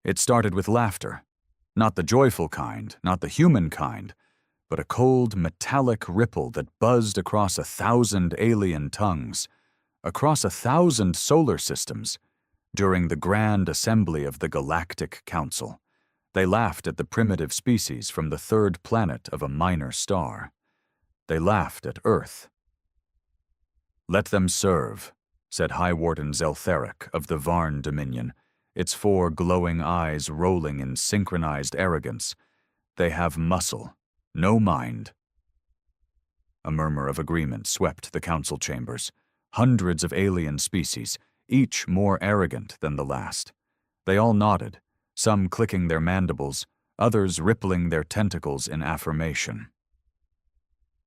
It started with laughter. Not the joyful kind, not the human kind, but a cold, metallic ripple that buzzed across 1,000 alien tongues, across 1,000 solar systems, during the grand assembly of the Galactic Council. They laughed at the primitive species from the third planet of a minor star. They laughed at Earth. "Let them serve," said High Warden Zeltheric of the Varn Dominion, its 4 glowing eyes rolling in synchronized arrogance. "They have muscle, no mind." A murmur of agreement swept the council chambers. Hundreds of alien species, each more arrogant than the last. They all nodded, some clicking their mandibles, others rippling their tentacles in affirmation.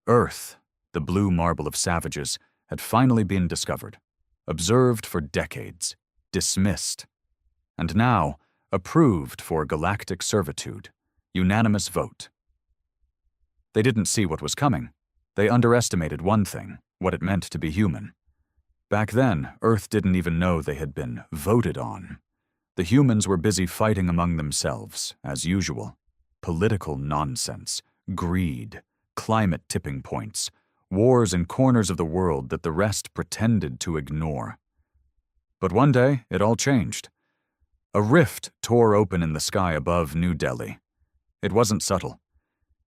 Earth, the blue marble of savages, had finally been discovered, observed for decades, dismissed, and now approved for galactic servitude, unanimous vote. They didn't see what was coming. They underestimated one thing, what it meant to be human. Back then, Earth didn't even know they had been voted on. The humans were busy fighting among themselves, as usual. Political nonsense, greed, climate tipping points, wars in corners of the world that the rest pretended to ignore. But one day, it all changed. A rift tore open in the sky above New Delhi. It wasn't subtle.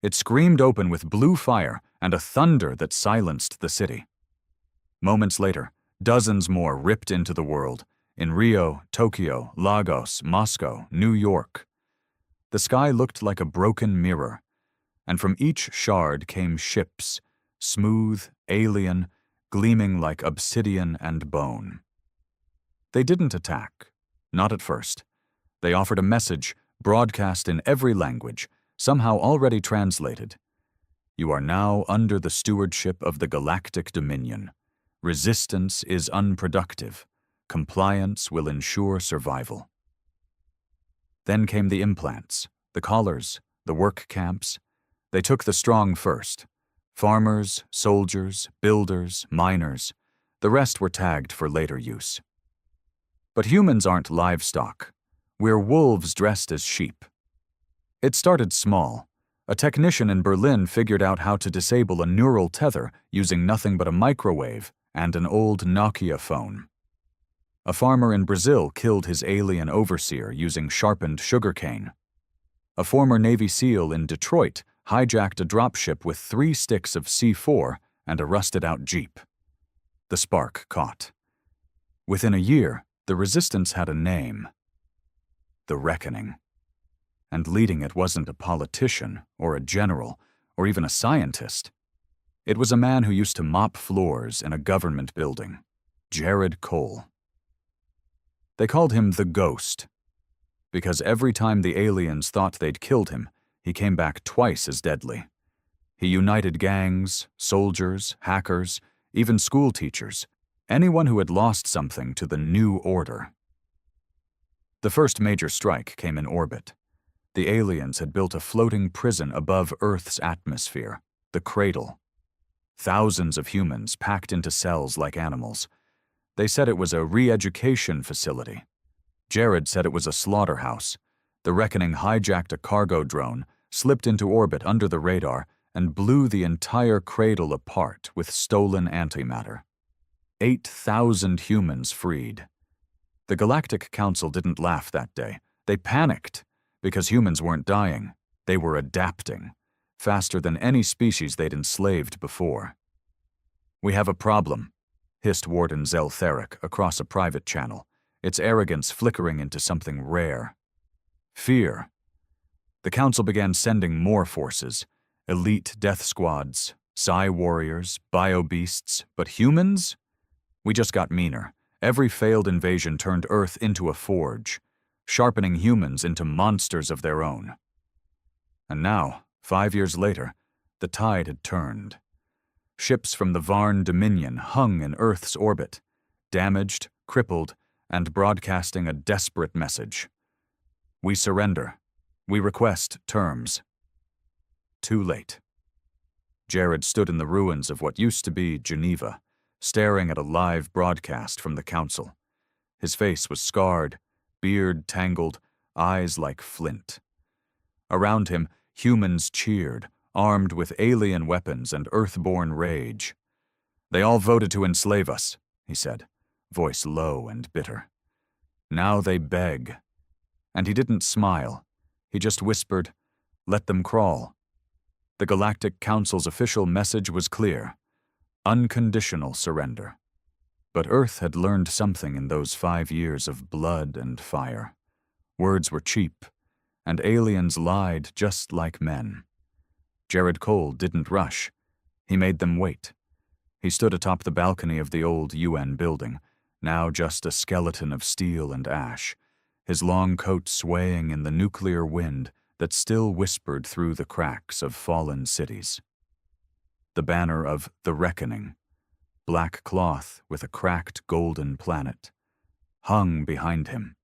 It screamed open with blue fire and a thunder that silenced the city. Moments later, dozens more ripped into the world, in Rio, Tokyo, Lagos, Moscow, New York. The sky looked like a broken mirror, and from each shard came ships, smooth, alien, gleaming like obsidian and bone. They didn't attack, not at first. They offered a message, broadcast in every language, somehow already translated. "You are now under the stewardship of the Galactic Dominion. Resistance is unproductive. Compliance will ensure survival." Then came the implants, the collars, the work camps. They took the strong first. Farmers, soldiers, builders, miners. The rest were tagged for later use. But humans aren't livestock. We're wolves dressed as sheep. It started small. A technician in Berlin figured out how to disable a neural tether using nothing but a microwave and an old Nokia phone. A farmer in Brazil killed his alien overseer using sharpened sugarcane. A former Navy SEAL in Detroit hijacked a dropship with 3 sticks of C4 and a rusted-out Jeep. The spark caught. Within a year, the resistance had a name: the Reckoning. And leading it wasn't a politician or a general or even a scientist. It was a man who used to mop floors in a government building, Jared Cole. They called him the Ghost, because every time the aliens thought they'd killed him, he came back twice as deadly. He united gangs, soldiers, hackers, even school teachers, anyone who had lost something to the New Order. The first major strike came in orbit. The aliens had built a floating prison above Earth's atmosphere, the Cradle. Thousands of humans packed into cells like animals. They said it was a re-education facility. Jared said it was a slaughterhouse. The Reckoning hijacked a cargo drone, slipped into orbit under the radar, and blew the entire Cradle apart with stolen antimatter. 8,000 humans freed. The Galactic Council didn't laugh that day. They panicked, because humans weren't dying. They were adapting, faster than any species they'd enslaved before. "We have a problem," hissed Warden Zeltheric across a private channel, its arrogance flickering into something rare. Fear. The Council began sending more forces, elite death squads, psi warriors, bio-beasts, but humans? We just got meaner. Every failed invasion turned Earth into a forge, sharpening humans into monsters of their own. And now, 5 years later, the tide had turned. Ships from the Varn Dominion hung in Earth's orbit, damaged, crippled, and broadcasting a desperate message. "We surrender. We request terms." Too late. Jared stood in the ruins of what used to be Geneva, staring at a live broadcast from the Council. His face was scarred, beard tangled, eyes like flint. Around him, humans cheered, armed with alien weapons and earthborn rage. "They all voted to enslave us," he said, voice low and bitter. "Now they beg." And he didn't smile. He just whispered, "Let them crawl." The Galactic Council's official message was clear: unconditional surrender. But Earth had learned something in those 5 years of blood and fire. Words were cheap, and aliens lied just like men. Jared Cole didn't rush. He made them wait. He stood atop the balcony of the old UN building, now just a skeleton of steel and ash, his long coat swaying in the nuclear wind that still whispered through the cracks of fallen cities. The banner of the Reckoning, black cloth with a cracked golden planet, hung behind him.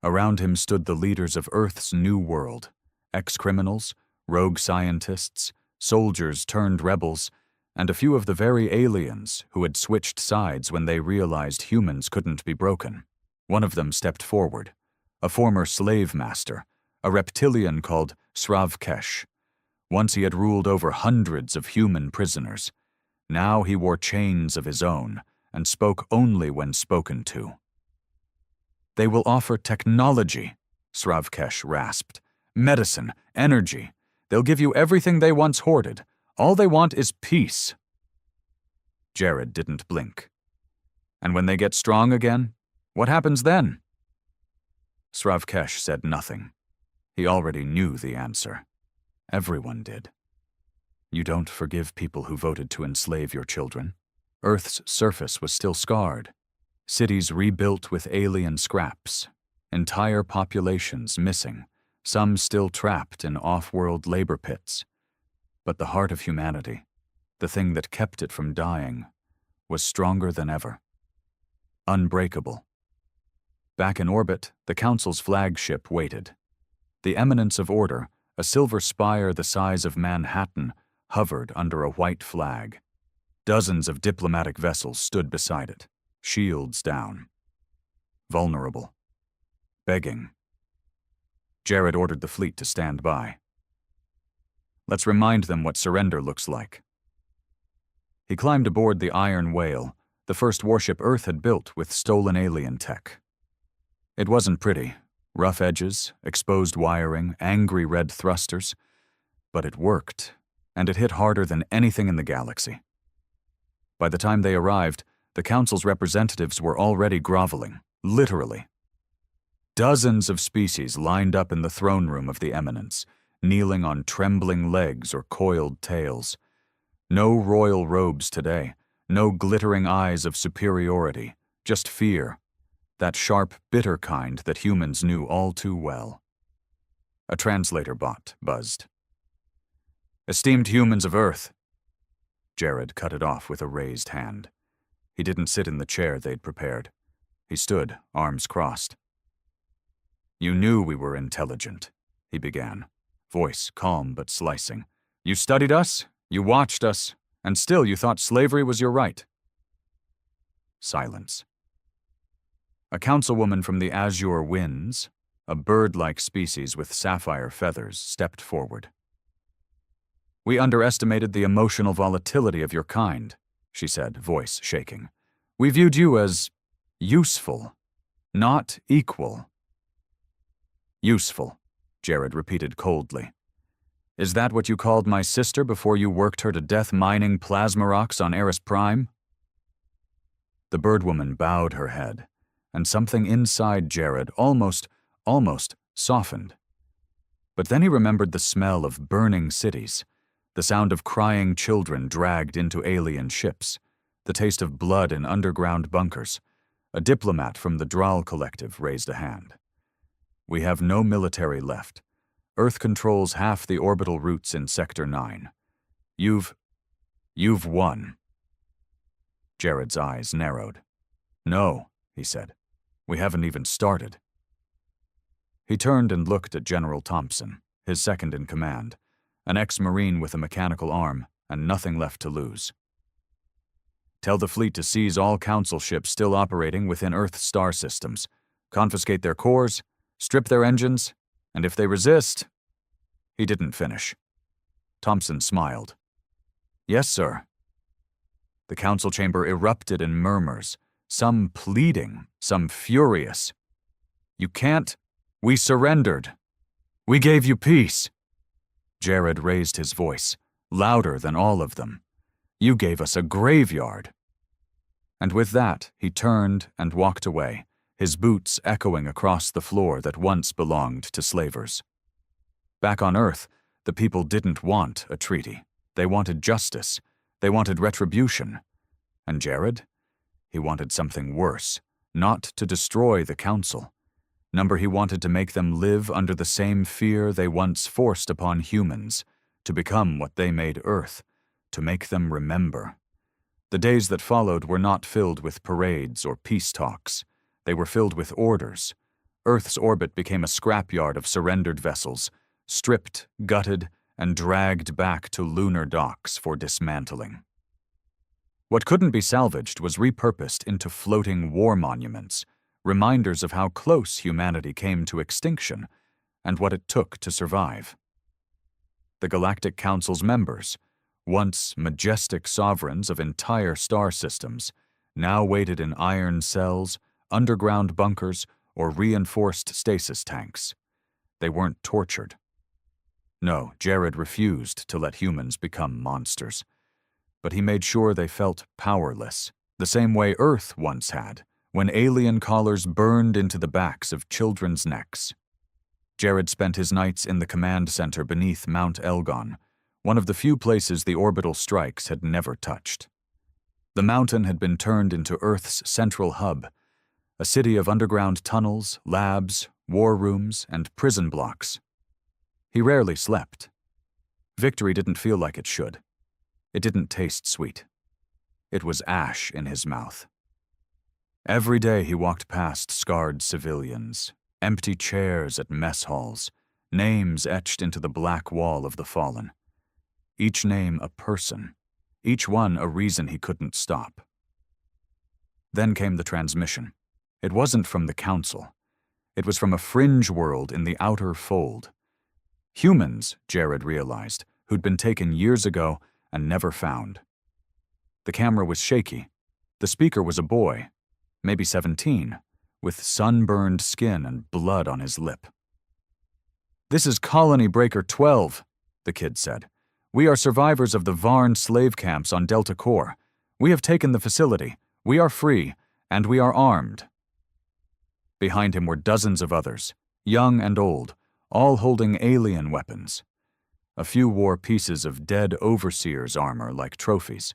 Around him stood the leaders of Earth's new world, ex-criminals, rogue scientists, soldiers turned rebels, and a few of the very aliens who had switched sides when they realized humans couldn't be broken. One of them stepped forward, a former slave master, a reptilian called Sravkesh. Once he had ruled over hundreds of human prisoners. Now he wore chains of his own and spoke only when spoken to. "They will offer technology," Sravkesh rasped. "Medicine, energy. They'll give you everything they once hoarded. All they want is peace." Jared didn't blink. "And when they get strong again, what happens then?" Sravkesh said nothing. He already knew the answer. Everyone did. You don't forgive people who voted to enslave your children. Earth's surface was still scarred. Cities rebuilt with alien scraps. Entire populations missing, some still trapped in off-world labor pits. But the heart of humanity, the thing that kept it from dying, was stronger than ever. Unbreakable. Back in orbit, the Council's flagship waited. The Eminence of Order, a silver spire the size of Manhattan, hovered under a white flag. Dozens of diplomatic vessels stood beside it, shields down. Vulnerable. Begging. Jared ordered the fleet to stand by. "Let's remind them what surrender looks like." He climbed aboard the Iron Whale, the first warship Earth had built with stolen alien tech. It wasn't pretty. Rough edges, exposed wiring, angry red thrusters. But it worked, and it hit harder than anything in the galaxy. By the time they arrived, the Council's representatives were already groveling, literally. Dozens of species lined up in the throne room of the Eminence, kneeling on trembling legs or coiled tails. No royal robes today, no glittering eyes of superiority, just fear, that sharp, bitter kind that humans knew all too well. A translator bot buzzed. "Esteemed humans of Earth." Jared cut it off with a raised hand. He didn't sit in the chair they'd prepared. He stood, arms crossed. "You knew we were intelligent," he began, voice calm but slicing. "You studied us, you watched us, and still you thought slavery was your right." Silence. A councilwoman from the Azure Winds, a bird-like species with sapphire feathers, stepped forward. "We underestimated the emotional volatility of your kind," she said, voice shaking. "We viewed you as useful, not equal." "Useful," Jared repeated coldly. "Is that what you called my sister before you worked her to death mining plasma rocks on Eris Prime?" The birdwoman bowed her head, and something inside Jared almost softened. But then he remembered the smell of burning cities, the sound of crying children dragged into alien ships, the taste of blood in underground bunkers. A diplomat from the Dral Collective raised a hand. "We have no military left. Earth controls half the orbital routes in Sector 9. You've won." Jared's eyes narrowed. "No," he said. "We haven't even started." He turned and looked at General Thompson, his second in command, an ex-Marine with a mechanical arm and nothing left to lose. "Tell the fleet to seize all Council ships still operating within Earth star systems, confiscate their cores, strip their engines, and if they resist—" He didn't finish. Thompson smiled. "Yes, sir." The council chamber erupted in murmurs, some pleading, some furious. "You can't. We surrendered. We gave you peace." Jared raised his voice, louder than all of them. "You gave us a graveyard." And with that, he turned and walked away, his boots echoing across the floor that once belonged to slavers. Back on Earth, the people didn't want a treaty. They wanted justice. They wanted retribution. And Jared? He wanted something worse, not to destroy the council. He wanted to make them live under the same fear they once forced upon humans, to become what they made Earth, to make them remember. The days that followed were not filled with parades or peace talks. They were filled with orders. Earth's orbit became a scrapyard of surrendered vessels, stripped, gutted, and dragged back to lunar docks for dismantling. What couldn't be salvaged was repurposed into floating war monuments, reminders of how close humanity came to extinction and what it took to survive. The Galactic Council's members, once majestic sovereigns of entire star systems, now waited in iron cells, underground bunkers, or reinforced stasis tanks. They weren't tortured. No, Jared refused to let humans become monsters. But he made sure they felt powerless, the same way Earth once had, when alien collars burned into the backs of children's necks. Jared spent his nights in the command center beneath Mount Elgon, one of the few places the orbital strikes had never touched. The mountain had been turned into Earth's central hub, a city of underground tunnels, labs, war rooms, and prison blocks. He rarely slept. Victory didn't feel like it should. It didn't taste sweet. It was ash in his mouth. Every day he walked past scarred civilians, empty chairs at mess halls, names etched into the black wall of the fallen. Each name a person, each one a reason he couldn't stop. Then came the transmission. It wasn't from the council. It was from a fringe world in the outer fold. Humans, Jared realized, who'd been taken years ago and never found. The camera was shaky. The speaker was a boy, maybe 17, with sunburned skin and blood on his lip. "This is Colony Breaker 12, the kid said. "We are survivors of the Varn slave camps on Delta Core. We have taken the facility. We are free, and we are armed." Behind him were dozens of others, young and old, all holding alien weapons. A few wore pieces of dead overseers' armor like trophies.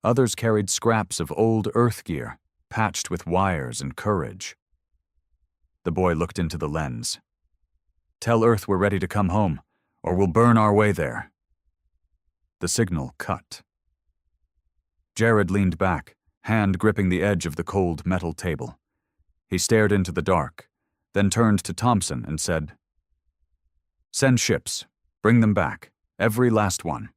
Others carried scraps of old Earth gear, patched with wires and courage. The boy looked into the lens. "Tell Earth we're ready to come home, or we'll burn our way there." The signal cut. Jared leaned back, hand gripping the edge of the cold metal table. He stared into the dark, then turned to Thompson and said, "Send ships. Bring them back. Every last one."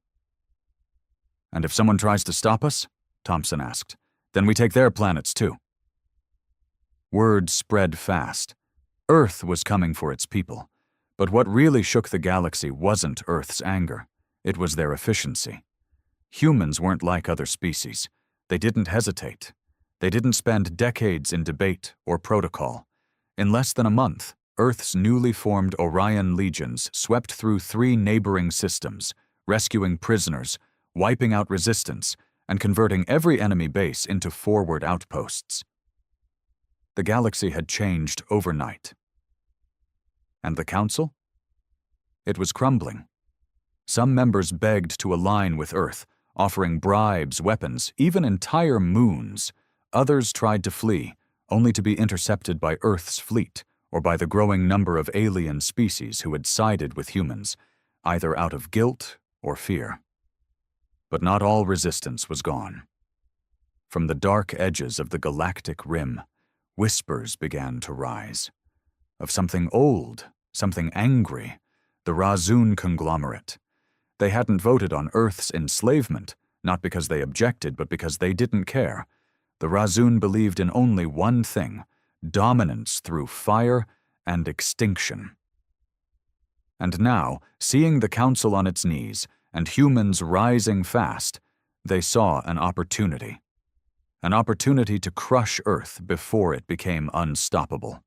"And if someone tries to stop us," Thompson asked, "then we take their planets too." Word spread fast. Earth was coming for its people. But what really shook the galaxy wasn't Earth's anger. It was their efficiency. Humans weren't like other species. They didn't hesitate. They didn't spend decades in debate or protocol. In less than a month, Earth's newly formed Orion legions swept through 3 neighboring systems, rescuing prisoners, wiping out resistance, and converting every enemy base into forward outposts. The galaxy had changed overnight. And the Council? It was crumbling. Some members begged to align with Earth, offering bribes, weapons, even entire moons. Others tried to flee, only to be intercepted by Earth's fleet or by the growing number of alien species who had sided with humans, either out of guilt or fear. But not all resistance was gone. From the dark edges of the galactic rim, whispers began to rise. Of something old, something angry, the Razun conglomerate. They hadn't voted on Earth's enslavement, not because they objected, but because they didn't care. The Razun believed in only one thing: dominance through fire and extinction. And now, seeing the Council on its knees and humans rising fast, they saw an opportunity. An opportunity to crush Earth before it became unstoppable.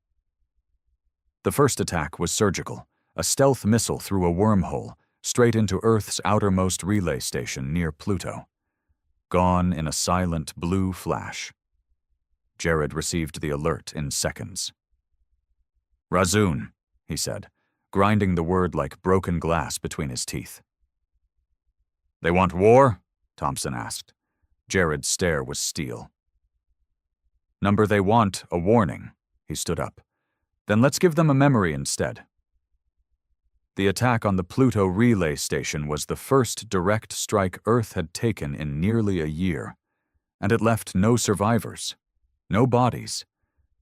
The first attack was surgical, a stealth missile through a wormhole, straight into Earth's outermost relay station near Pluto. Gone in a silent blue flash. Jared received the alert in seconds. "Razoon," he said, grinding the word like broken glass between his teeth. "They want war?" Thompson asked. Jared's stare was steel. "Number they want, a warning." He stood up. "Then let's give them a memory instead." The attack on the Pluto relay station was the first direct strike Earth had taken in nearly a year, and it left no survivors, no bodies,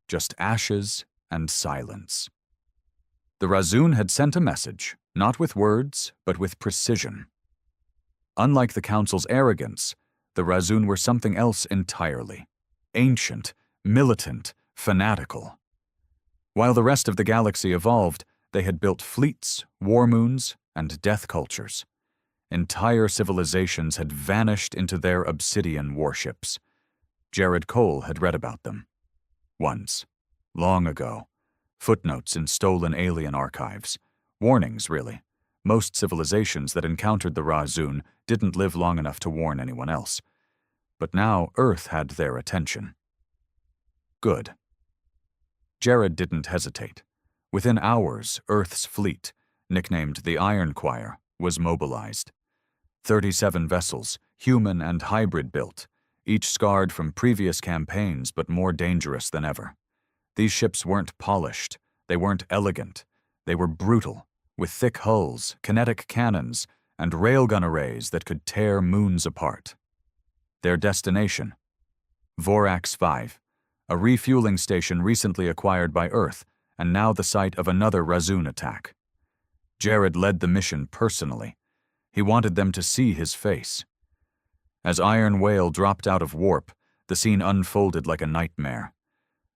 just ashes and silence. The Razoon had sent a message, not with words, but with precision. Unlike the Council's arrogance, the Razoon were something else entirely. Ancient, militant, fanatical. While the rest of the galaxy evolved, they had built fleets, war moons, and death cultures. Entire civilizations had vanished into their obsidian warships. Jared Cole had read about them. Once. Long ago. Footnotes in stolen alien archives. Warnings, really. Most civilizations that encountered the Razoon didn't live long enough to warn anyone else. But now Earth had their attention. Good. Jared didn't hesitate. Within hours, Earth's fleet, nicknamed the Iron Choir, was mobilized. 37 vessels, human and hybrid built, each scarred from previous campaigns but more dangerous than ever. These ships weren't polished, they weren't elegant, they were brutal, with thick hulls, kinetic cannons, and railgun arrays that could tear moons apart. Their destination? Vorax 5, a refueling station recently acquired by Earth, and now the site of another Razoon attack. Jared led the mission personally. He wanted them to see his face. As Iron Whale dropped out of warp, the scene unfolded like a nightmare.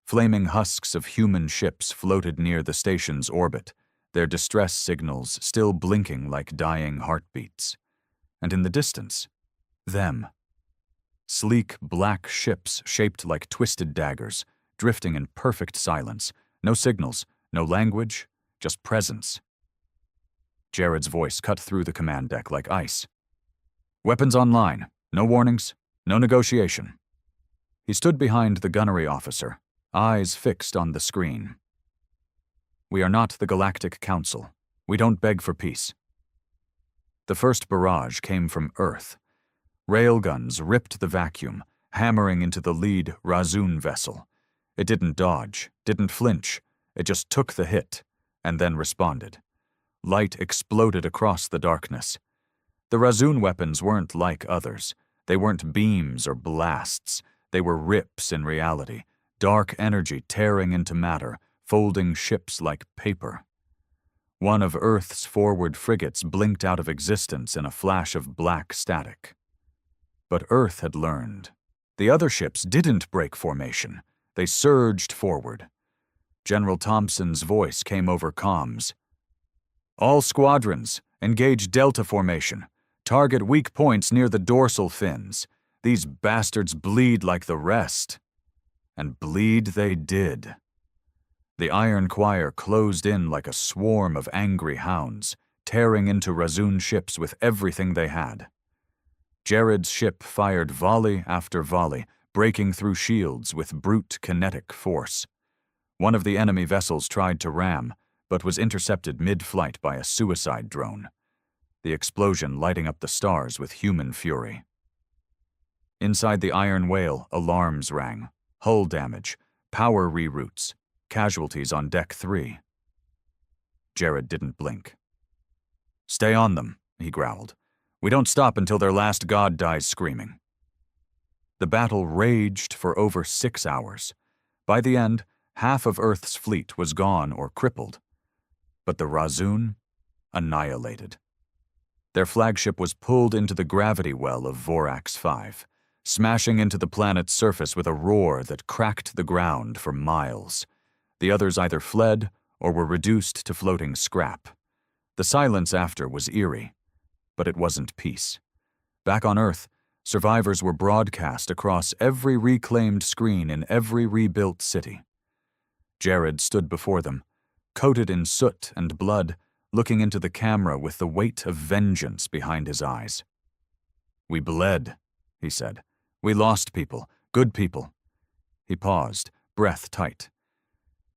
Flaming husks of human ships floated near the station's orbit, their distress signals still blinking like dying heartbeats. And in the distance, them. Sleek black ships shaped like twisted daggers, drifting in perfect silence. No signals, no language, just presence. Jared's voice cut through the command deck like ice. "Weapons online, no warnings, no negotiation." He stood behind the gunnery officer, eyes fixed on the screen. "We are not the Galactic Council. We don't beg for peace." The first barrage came from Earth. Railguns ripped the vacuum, hammering into the lead Razoon vessel. It didn't dodge, didn't flinch. It just took the hit, and then responded. Light exploded across the darkness. The Razoon weapons weren't like others. They weren't beams or blasts. They were rips in reality, dark energy tearing into matter, folding ships like paper. One of Earth's forward frigates blinked out of existence in a flash of black static. But Earth had learned. The other ships didn't break formation. They surged forward. General Thompson's voice came over comms. "All squadrons, engage Delta formation. Target weak points near the dorsal fins. These bastards bleed like the rest." And bleed they did. The Iron Choir closed in like a swarm of angry hounds, tearing into Razoon ships with everything they had. Jared's ship fired volley after volley, breaking through shields with brute kinetic force. One of the enemy vessels tried to ram, but was intercepted mid-flight by a suicide drone, the explosion lighting up the stars with human fury. Inside the Iron Whale, alarms rang. Hull damage, power reroutes, casualties on Deck 3. Jared didn't blink. "Stay on them," he growled. "We don't stop until their last god dies screaming." The battle raged for over 6 hours. By the end, half of Earth's fleet was gone or crippled. But the Razoon? Annihilated. Their flagship was pulled into the gravity well of Vorax 5, smashing into the planet's surface with a roar that cracked the ground for miles. The others either fled or were reduced to floating scrap. The silence after was eerie, but it wasn't peace. Back on Earth, survivors were broadcast across every reclaimed screen in every rebuilt city. Jared stood before them, coated in soot and blood, looking into the camera with the weight of vengeance behind his eyes. "We bled," he said. "We lost people, good people." He paused, breath tight.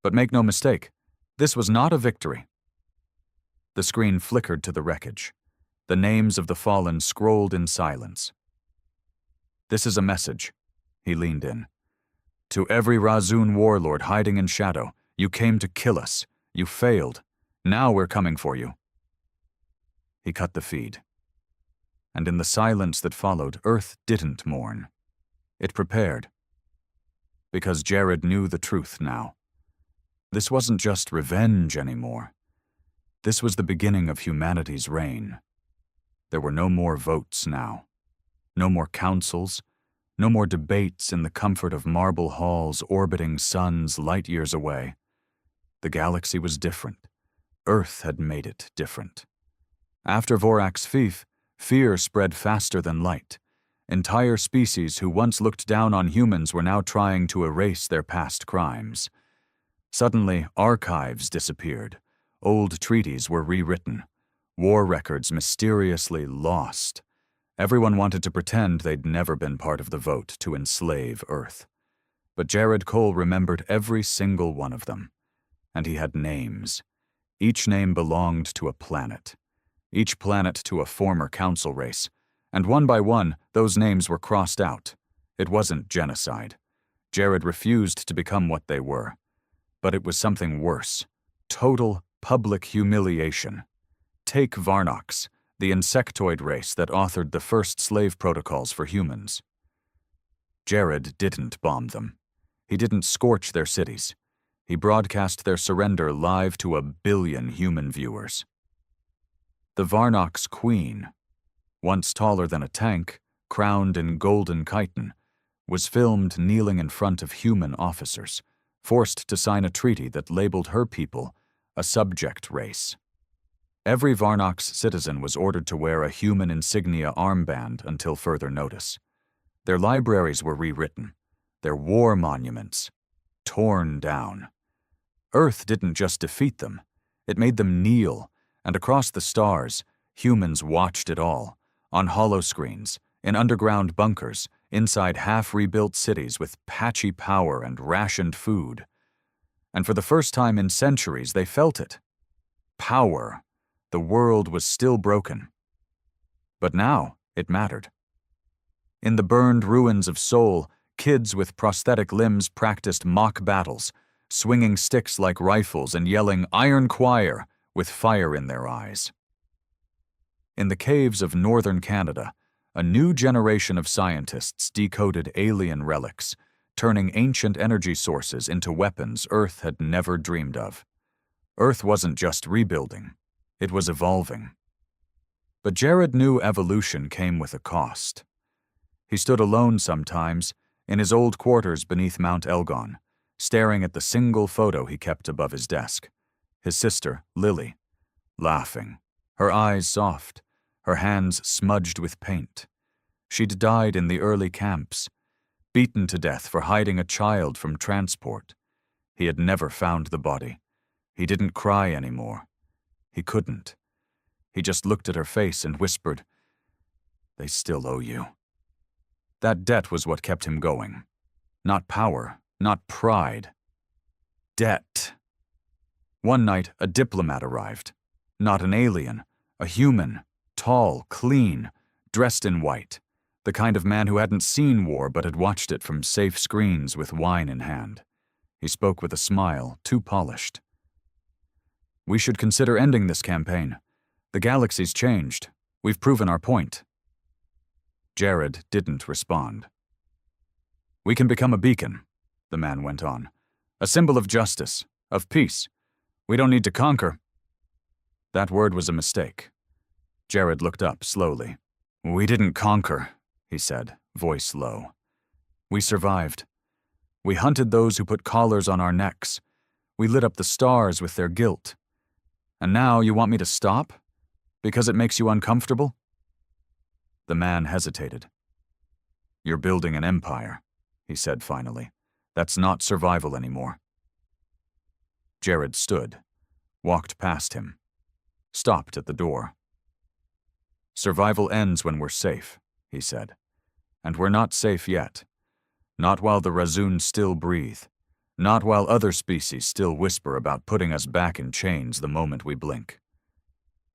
But make no mistake, this was not a victory. The screen flickered to the wreckage. The names of the fallen scrolled in silence. "This is a message," he leaned in. "To every Razun warlord hiding in shadow, you came to kill us. You failed. Now we're coming for you." He cut the feed. And in the silence that followed, Earth didn't mourn. It prepared. Because Jared knew the truth now. This wasn't just revenge anymore. This was the beginning of humanity's reign. There were no more votes now. No more councils. No more debates in the comfort of marble halls orbiting suns light years away. The galaxy was different. Earth had made it different. After Vorax's fief, fear spread faster than light. Entire species who once looked down on humans were now trying to erase their past crimes. Suddenly, archives disappeared. Old treaties were rewritten. War records mysteriously lost. Everyone wanted to pretend they'd never been part of the vote to enslave Earth. But Jared Cole remembered every single one of them. And he had names. Each name belonged to a planet. Each planet to a former council race. And one by one, those names were crossed out. It wasn't genocide. Jared refused to become what they were. But it was something worse. Total public humiliation. Take Varnox, the insectoid race that authored the first slave protocols for humans. Jared didn't bomb them. He didn't scorch their cities. He broadcast their surrender live to 1 billion human viewers. The Varnox Queen, once taller than a tank, crowned in golden chitin, was filmed kneeling in front of human officers, forced to sign a treaty that labeled her people a subject race. Every Varnox citizen was ordered to wear a human insignia armband until further notice. Their libraries were rewritten, their war monuments torn down. Earth didn't just defeat them, it made them kneel, and across the stars, humans watched it all, on holoscreens, in underground bunkers, inside half-rebuilt cities with patchy power and rationed food. And for the first time in centuries, they felt it. Power. The world was still broken. But now, it mattered. In the burned ruins of Seoul, kids with prosthetic limbs practiced mock battles, swinging sticks like rifles and yelling "Iron Choir" with fire in their eyes. In the caves of northern Canada, a new generation of scientists decoded alien relics, turning ancient energy sources into weapons Earth had never dreamed of. Earth wasn't just rebuilding, it was evolving. But Jared knew evolution came with a cost. He stood alone sometimes, in his old quarters beneath Mount Elgon, staring at the single photo he kept above his desk. His sister, Lily, laughing, her eyes soft, her hands smudged with paint. She'd died in the early camps, beaten to death for hiding a child from transport. He had never found the body. He didn't cry anymore. He couldn't. He just looked at her face and whispered, "They still owe you." That debt was what kept him going. Not power, not pride. Debt. One night, a diplomat arrived. Not an alien, a human, tall, clean, dressed in white. The kind of man who hadn't seen war but had watched it from safe screens with wine in hand. He spoke with a smile, too polished. "We should consider ending this campaign. The galaxy's changed. We've proven our point." Jared didn't respond. "We can become a beacon," the man went on. "A symbol of justice, of peace. We don't need to conquer." That word was a mistake. Jared looked up slowly. "We didn't conquer," he said, voice low. "We survived. We hunted those who put collars on our necks. We lit up the stars with their guilt. And now you want me to stop? Because it makes you uncomfortable?" The man hesitated. "You're building an empire," he said finally. "That's not survival anymore." Jared stood, walked past him, stopped at the door. "Survival ends when we're safe," he said. "And we're not safe yet. Not while the Razun still breathe. Not while other species still whisper about putting us back in chains the moment we blink."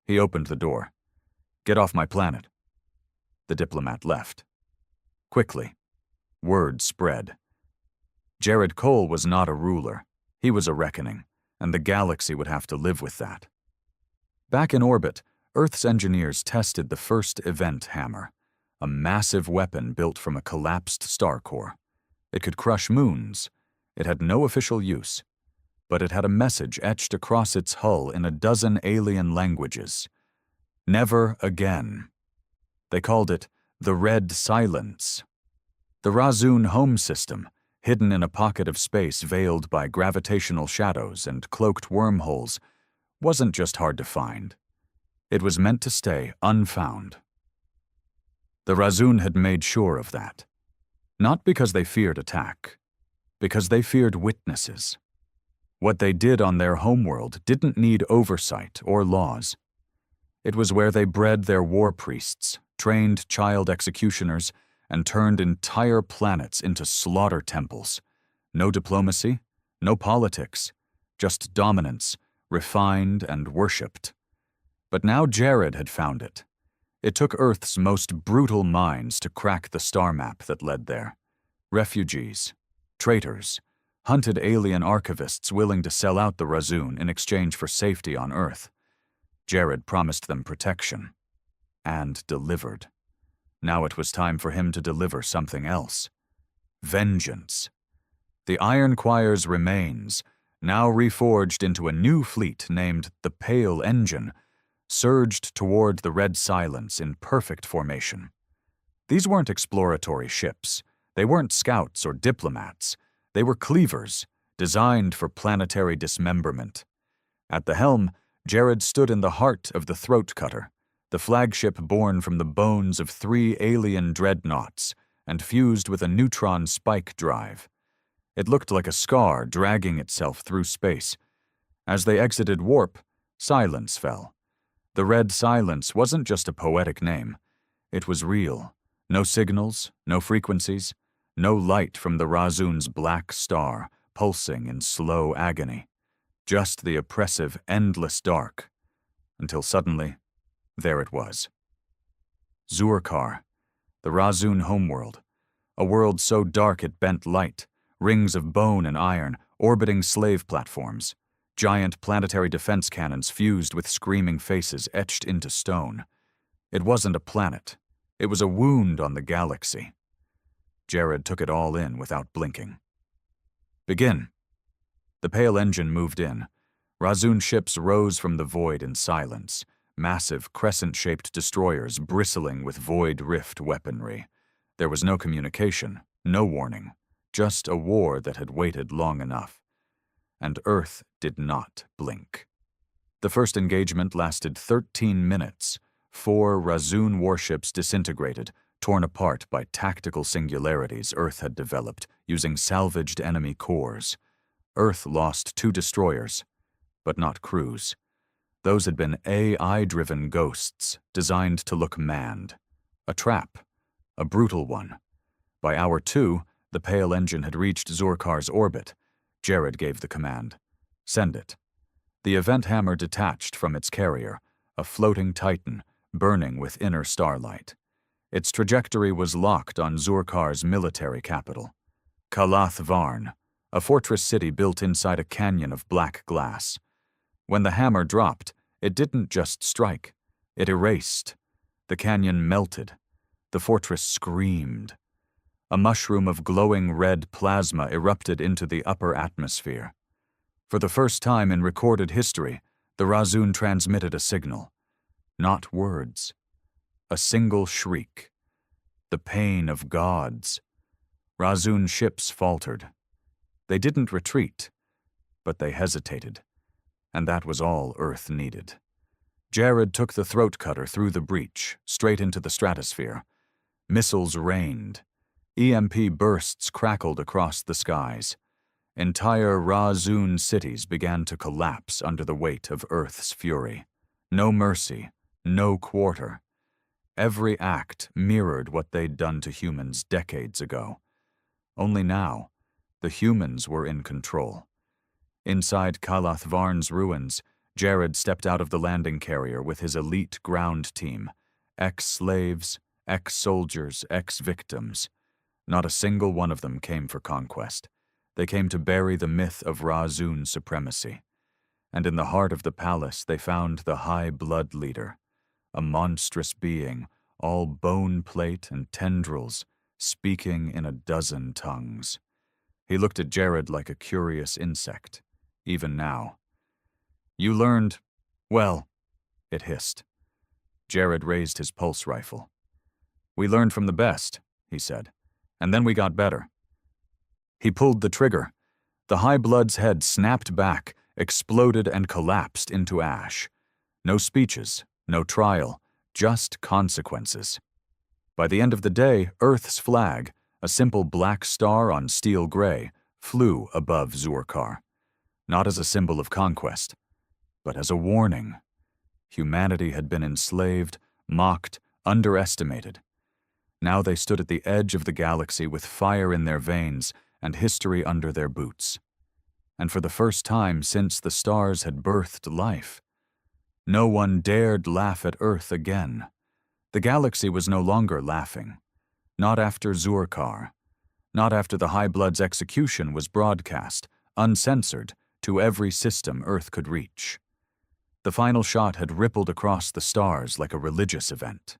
He opened the door. "Get off my planet." The diplomat left. Quickly, word spread. Jared Cole was not a ruler. He was a reckoning, and the galaxy would have to live with that. Back in orbit, Earth's engineers tested the first event hammer, a massive weapon built from a collapsed star core. It could crush moons. It had no official use, but it had a message etched across its hull in a dozen alien languages. Never again. They called it the Red Silence. The Razun home system, hidden in a pocket of space veiled by gravitational shadows and cloaked wormholes, wasn't just hard to find. It was meant to stay unfound. The Razun had made sure of that. Not because they feared attack, because they feared witnesses. What they did on their homeworld didn't need oversight or laws. It was where they bred their war priests, trained child executioners, and turned entire planets into slaughter temples. No diplomacy, no politics, just dominance, refined and worshipped. But now Jared had found it. It took Earth's most brutal minds to crack the star map that led there. Refugees, traitors, hunted alien archivists willing to sell out the Razun in exchange for safety on Earth. Jared promised them protection. And delivered. Now it was time for him to deliver something else. Vengeance. The Iron Choir's remains, now reforged into a new fleet named the Pale Engine, surged toward the Red Silence in perfect formation. These weren't exploratory ships. They weren't scouts or diplomats. They were cleavers, designed for planetary dismemberment. At the helm, Jared stood in the heart of the Throat Cutter, the flagship born from the bones of 3 alien dreadnoughts and fused with a neutron spike drive. It looked like a scar dragging itself through space. As they exited warp, silence fell. The Red Silence wasn't just a poetic name. It was real. No signals, no frequencies, no light from the Razun's black star, pulsing in slow agony. Just the oppressive, endless dark. Until suddenly, there it was. Zurkar, the Razun homeworld. A world so dark it bent light, rings of bone and iron, orbiting slave platforms. Giant planetary defense cannons fused with screaming faces etched into stone. It wasn't a planet. It was a wound on the galaxy. Jared took it all in without blinking. "Begin." The Pale Engine moved in. Razun ships rose from the void in silence, massive crescent-shaped destroyers bristling with Void Rift weaponry. There was no communication, no warning, just a war that had waited long enough. And Earth did not blink. The first engagement lasted 13 minutes. 4 Razun warships disintegrated, torn apart by tactical singularities Earth had developed using salvaged enemy cores. Earth lost 2 destroyers, but not crews. Those had been AI-driven ghosts designed to look manned. A trap, a brutal one. By hour 2, the Pale Engine had reached Zurkar's orbit. Jared gave the command. "Send it." The event hammer detached from its carrier, a floating titan, burning with inner starlight. Its trajectory was locked on Zurkar's military capital, Kalath Varn, a fortress city built inside a canyon of black glass. When the hammer dropped, it didn't just strike, it erased. The canyon melted. The fortress screamed. A mushroom of glowing red plasma erupted into the upper atmosphere. For the first time in recorded history, the Razun transmitted a signal. Not words. A single shriek. The pain of gods. Razun ships faltered. They didn't retreat, but they hesitated, and that was all Earth needed. Jared took the throat cutter through the breach, straight into the stratosphere. Missiles rained. EMP bursts crackled across the skies. Entire Ra-Zun cities began to collapse under the weight of Earth's fury. No mercy, no quarter. Every act mirrored what they'd done to humans decades ago. Only now, the humans were in control. Inside Kalath Varn's ruins, Jared stepped out of the landing carrier with his elite ground team, ex-slaves, ex-soldiers, ex-victims. Not a single one of them came for conquest. They came to bury the myth of Ra-Zun's supremacy. And in the heart of the palace they found the High Blood Leader, a monstrous being, all bone plate and tendrils, speaking in a dozen tongues. He looked at Jared like a curious insect, even now. "You learned, well," it hissed. Jared raised his pulse rifle. "We learned from the best," he said, "and then we got better." He pulled the trigger. The High Blood's head snapped back, exploded, and collapsed into ash. No speeches, no trial, just consequences. By the end of the day, Earth's flag, a simple black star on steel gray, flew above Zurkar. Not as a symbol of conquest, but as a warning. Humanity had been enslaved, mocked, underestimated. Now they stood at the edge of the galaxy with fire in their veins and history under their boots. And for the first time since the stars had birthed life, no one dared laugh at Earth again. The galaxy was no longer laughing. Not after Zurkar. Not after the High Blood's execution was broadcast, uncensored, to every system Earth could reach. The final shot had rippled across the stars like a religious event.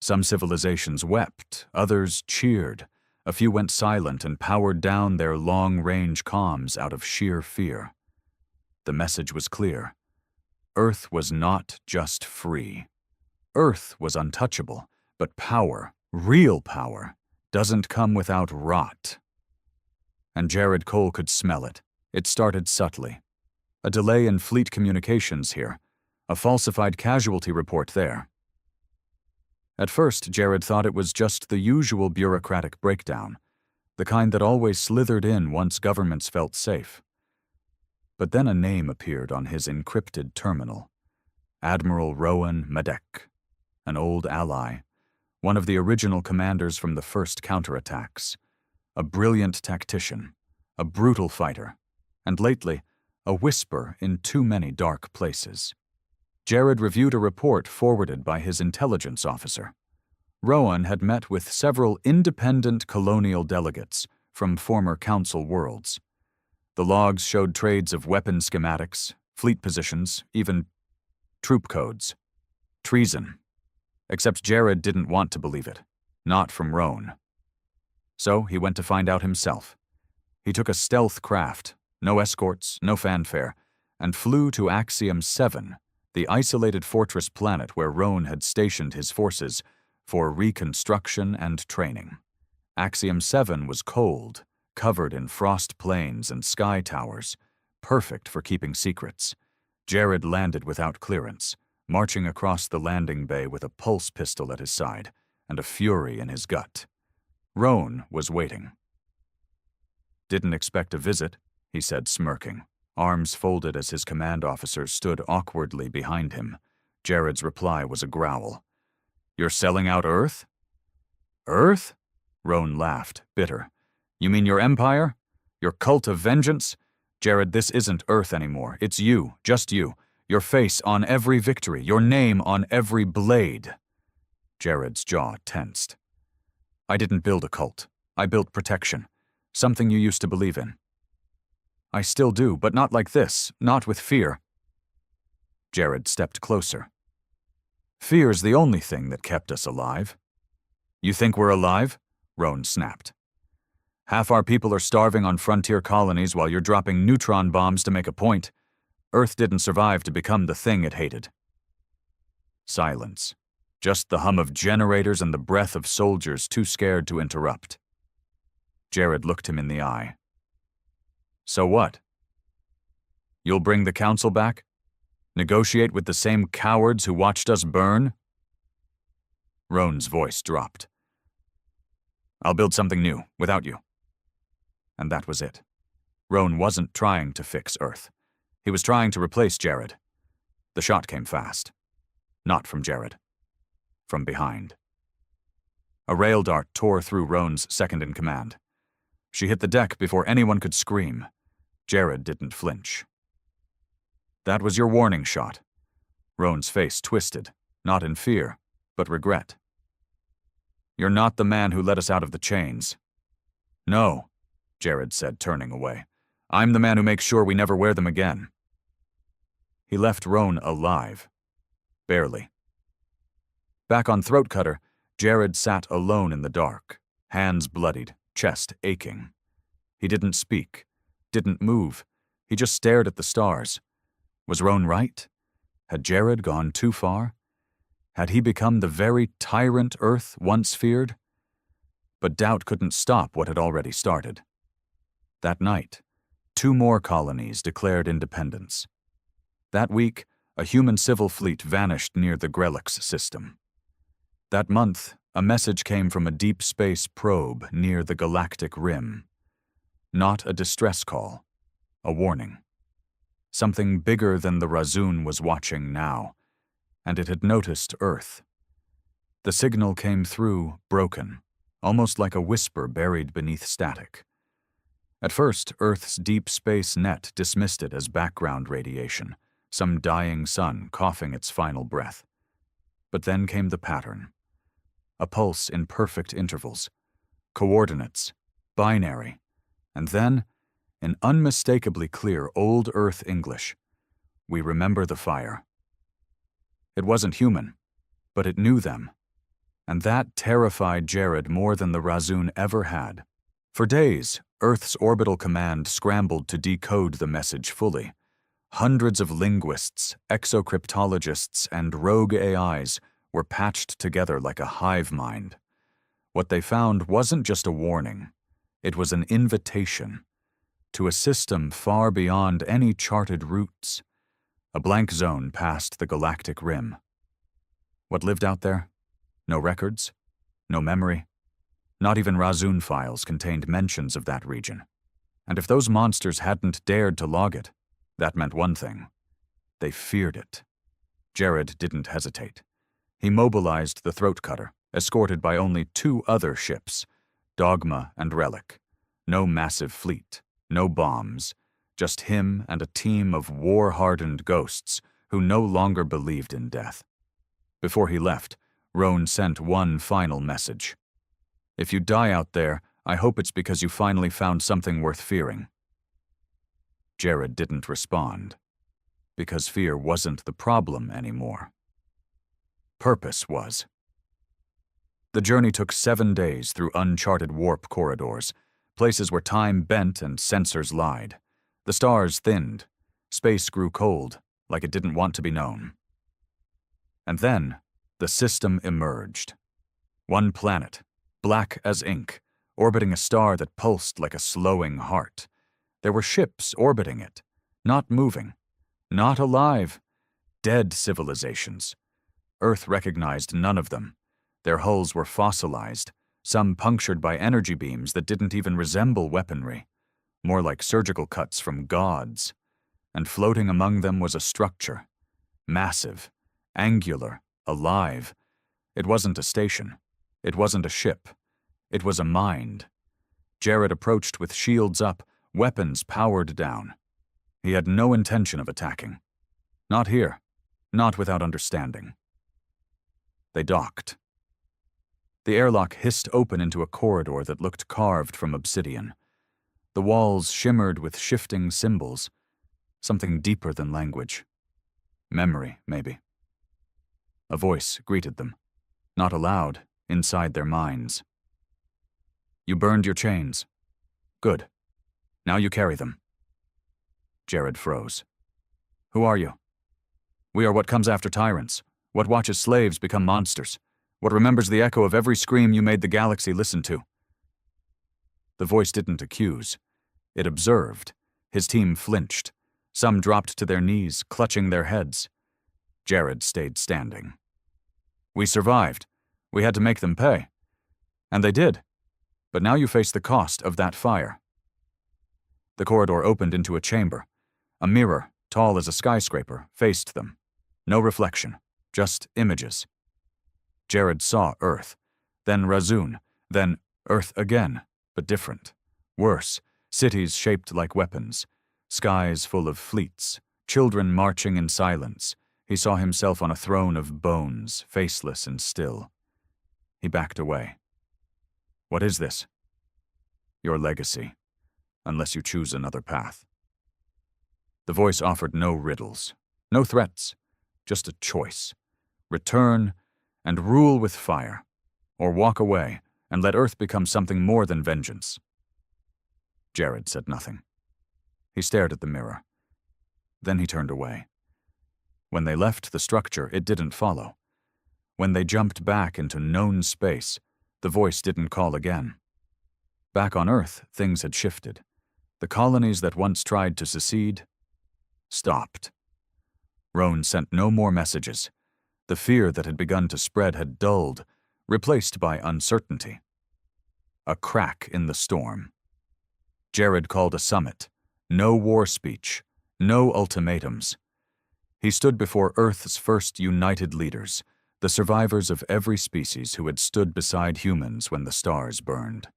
Some civilizations wept, others cheered. A few went silent and powered down their long-range comms out of sheer fear. The message was clear. Earth was not just free. Earth was untouchable, but power, real power, doesn't come without rot. And Jared Cole could smell it. It started subtly. A delay in fleet communications here. A falsified casualty report there. At first, Jared thought it was just the usual bureaucratic breakdown, the kind that always slithered in once governments felt safe. But then a name appeared on his encrypted terminal. Admiral Rowan Madek, an old ally, one of the original commanders from the first counterattacks, a brilliant tactician, a brutal fighter, and lately, a whisper in too many dark places. Jared reviewed a report forwarded by his intelligence officer. Rowan had met with several independent colonial delegates from former council worlds. The logs showed trades of weapon schematics, fleet positions, even troop codes. Treason. Except Jared didn't want to believe it. Not from Rowan. So he went to find out himself. He took a stealth craft, no escorts, no fanfare, and flew to Axiom 7, the isolated fortress planet where Rowan had stationed his forces for reconstruction and training. Axiom 7 was cold, covered in frost plains and sky towers, perfect for keeping secrets. Jared landed without clearance, marching across the landing bay with a pulse pistol at his side and a fury in his gut. Rowan was waiting. "Didn't expect a visit," he said, smirking, arms folded as his command officer stood awkwardly behind him. Jared's reply was a growl. "You're selling out Earth?" "Earth?" Rowan laughed, bitter. "You mean your empire? Your cult of vengeance? Jared, this isn't Earth anymore. It's you, just you. Your face on every victory, your name on every blade." Jared's jaw tensed. "I didn't build a cult. I built protection. Something you used to believe in." "I still do, but not like this, not with fear." Jared stepped closer. "Fear's the only thing that kept us alive." "You think we're alive?" Rowan snapped. "Half our people are starving on frontier colonies while you're dropping neutron bombs to make a point. Earth didn't survive to become the thing it hated." Silence. Just the hum of generators and the breath of soldiers too scared to interrupt. Jared looked him in the eye. "So what?" You'll bring the council back? Negotiate with the same cowards who watched us burn? Roan's voice dropped. I'll build something new, without you. And that was it. Roan wasn't trying to fix Earth. He was trying to replace Jared. The shot came fast. Not from Jared. From behind. A rail dart tore through Roan's second-in-command. She hit the deck before anyone could scream. Jared didn't flinch. That was your warning shot. Roan's face twisted, not in fear, but regret. You're not the man who let us out of the chains. No, Jared said, turning away. I'm the man who makes sure we never wear them again. He left Roan alive. Barely. Back on Throat Cutter, Jared sat alone in the dark, hands bloodied, chest aching. He didn't speak, didn't move. He just stared at the stars. Was Roan right? Had Jared gone too far? Had he become the very tyrant Earth once feared? But doubt couldn't stop what had already started. That night, 2 more colonies declared independence. That week, a human civil fleet vanished near the Grelix system. That month, a message came from a deep space probe near the galactic rim. Not a distress call, a warning. Something bigger than the Razun was watching now, and it had noticed Earth. The signal came through, broken, almost like a whisper buried beneath static. At first, Earth's deep space net dismissed it as background radiation, some dying sun coughing its final breath. But then came the pattern. A pulse in perfect intervals, coordinates, binary, and then, in unmistakably clear Old Earth English, we remember the fire. It wasn't human, but it knew them, and that terrified Jared more than the Razun ever had. For days, Earth's orbital command scrambled to decode the message fully. Hundreds of linguists, exocryptologists, and rogue AIs were patched together like a hive mind. What they found wasn't just a warning. It was an invitation to a system far beyond any charted routes, a blank zone past the galactic rim. What lived out there? No records, no memory. Not even Razun files contained mentions of that region. And if those monsters hadn't dared to log it, that meant one thing. They feared it. Jared didn't hesitate. He mobilized the Throat Cutter, escorted by only 2 other ships, Dogma and Relic. No massive fleet, no bombs, just him and a team of war-hardened ghosts who no longer believed in death. Before he left, Roan sent one final message. If you die out there, I hope it's because you finally found something worth fearing. Jared didn't respond, because fear wasn't the problem anymore. Purpose was. The journey took 7 days through uncharted warp corridors, places where time bent and sensors lied. The stars thinned. Space grew cold, like it didn't want to be known. And then, the system emerged. One planet, black as ink, orbiting a star that pulsed like a slowing heart. There were ships orbiting it, not moving, not alive, dead civilizations. Earth recognized none of them. Their hulls were fossilized, some punctured by energy beams that didn't even resemble weaponry, more like surgical cuts from gods. And floating among them was a structure, massive, angular, alive. It wasn't a station. It wasn't a ship. It was a mind. Jared approached with shields up, weapons powered down. He had no intention of attacking. Not here. Not without understanding. They docked. The airlock hissed open into a corridor that looked carved from obsidian. The walls shimmered with shifting symbols, something deeper than language. Memory, maybe. A voice greeted them, not aloud, inside their minds. You burned your chains. Good. Now you carry them. Jared froze. Who are you? We are what comes after tyrants, what watches slaves become monsters, what remembers the echo of every scream you made the galaxy listen to. The voice didn't accuse. It observed. His team flinched. Some dropped to their knees, clutching their heads. Jared stayed standing. We survived. We had to make them pay. And they did. But now you face the cost of that fire. The corridor opened into a chamber. A mirror, tall as a skyscraper, faced them. No reflection, just images. Jared saw Earth, then Razun, then Earth again, but different. Worse, cities shaped like weapons, skies full of fleets, children marching in silence. He saw himself on a throne of bones, faceless and still. He backed away. What is this? Your legacy, unless you choose another path. The voice offered no riddles, no threats, just a choice. Return and rule with fire, or walk away and let Earth become something more than vengeance. Jared said nothing. He stared at the mirror. Then he turned away. When they left the structure, it didn't follow. When they jumped back into known space, the voice didn't call again. Back on Earth, things had shifted. The colonies that once tried to secede stopped. Roan sent no more messages. The fear that had begun to spread had dulled, replaced by uncertainty. A crack in the storm. Jared called a summit. No war speech. No ultimatums. He stood before Earth's first united leaders, the survivors of every species who had stood beside humans when the stars burned.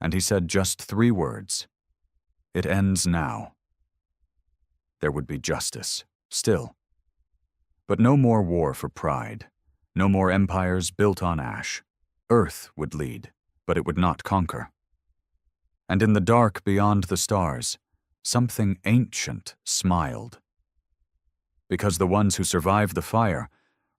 And he said just 3 words. It ends now. There would be justice, still. But no more war for pride. No more empires built on ash. Earth would lead, but it would not conquer. And in the dark beyond the stars, something ancient smiled. Because the ones who survive the fire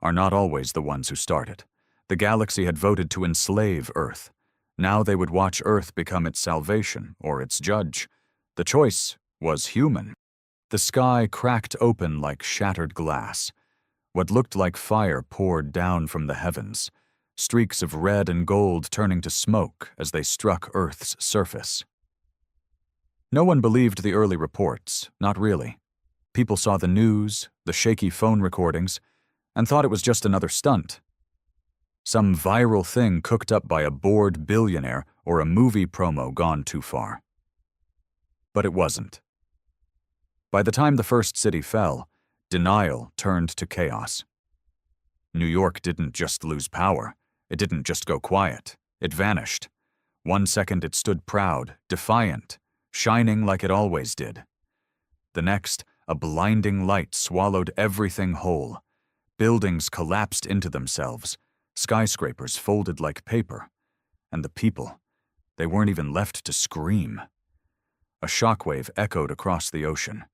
are not always the ones who start it. The galaxy had voted to enslave Earth. Now they would watch Earth become its salvation or its judge. The choice was human. The sky cracked open like shattered glass. What looked like fire poured down from the heavens, streaks of red and gold turning to smoke as they struck Earth's surface. No one believed the early reports, not really. People saw the news, the shaky phone recordings, and thought it was just another stunt. Some viral thing cooked up by a bored billionaire or a movie promo gone too far. But it wasn't. By the time the first city fell, denial turned to chaos. New York didn't just lose power. It didn't just go quiet. It vanished. 1 second it stood proud, defiant, shining like it always did. The next, a blinding light swallowed everything whole. Buildings collapsed into themselves. Skyscrapers folded like paper. And the people, they weren't even left to scream. A shockwave echoed across the ocean.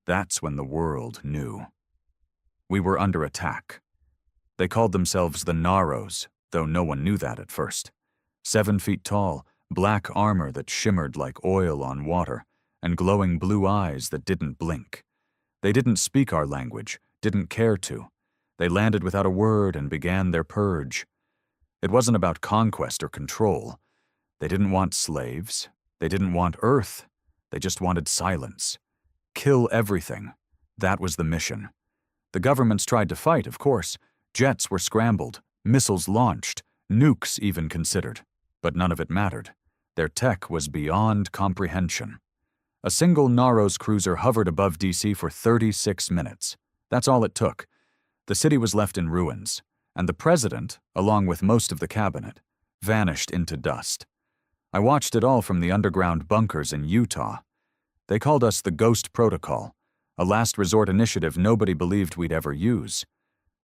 That's when the world knew. We were under attack. They called themselves the Naros, though no one knew that at first. 7 feet tall, black armor that shimmered like oil on water, and glowing blue eyes that didn't blink. They didn't speak our language, didn't care to. They landed without a word and began their purge. It wasn't about conquest or control. They didn't want slaves. They didn't want Earth. They just wanted silence. Kill everything. That was the mission. The governments tried to fight, of course. Jets were scrambled, missiles launched, nukes even considered. But none of it mattered. Their tech was beyond comprehension. A single Naros cruiser hovered above DC for 36 minutes. That's all it took. The city was left in ruins, and the president, along with most of the cabinet, vanished into dust. I watched it all from the underground bunkers in Utah. They called us the Ghost Protocol, a last resort initiative nobody believed we'd ever use.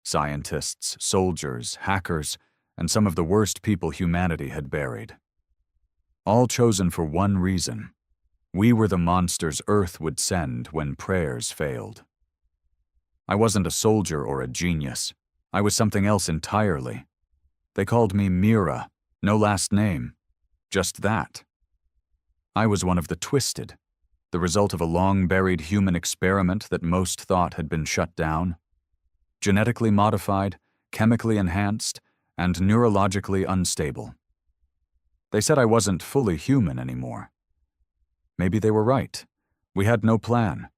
Scientists, soldiers, hackers, and some of the worst people humanity had buried. All chosen for one reason. We were the monsters Earth would send when prayers failed. I wasn't a soldier or a genius. I was something else entirely. They called me Mira, no last name, just that. I was one of the twisted, the result of a long-buried human experiment that most thought had been shut down. Genetically modified, chemically enhanced, and neurologically unstable. They said I wasn't fully human anymore. Maybe they were right. We had no plan.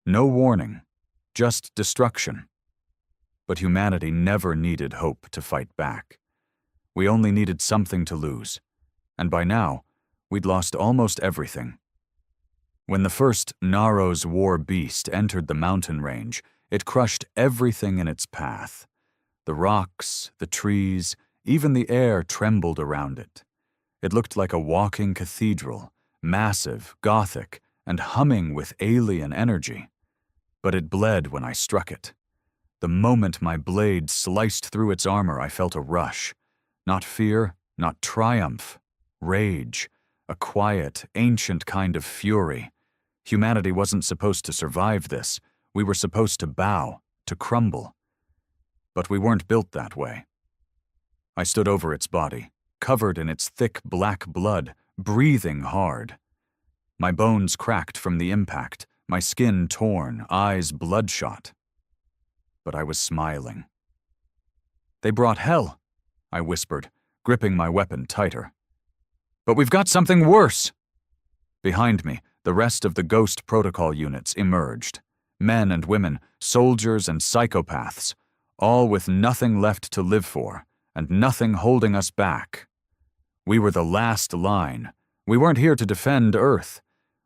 No warning, just destruction. But humanity never needed hope to fight back. We only needed something to lose, and by now, we'd lost almost everything. When the first Naros war beast entered the mountain range, it crushed everything in its path. The rocks, the trees, even the air trembled around it. It looked like a walking cathedral, massive, gothic, and humming with alien energy. But it bled when I struck it. The moment my blade sliced through its armor, I felt a rush. Not fear, not triumph. Rage. A quiet, ancient kind of fury. Humanity wasn't supposed to survive this. We were supposed to bow, to crumble. But we weren't built that way. I stood over its body, covered in its thick black blood, breathing hard. My bones cracked from the impact, my skin torn, eyes bloodshot. But I was smiling. "They brought hell," I whispered, gripping my weapon tighter. "But we've got something worse!" Behind me, the rest of the Ghost Protocol units emerged. Men and women, soldiers and psychopaths, all with nothing left to live for, and nothing holding us back. We were the last line. We weren't here to defend Earth.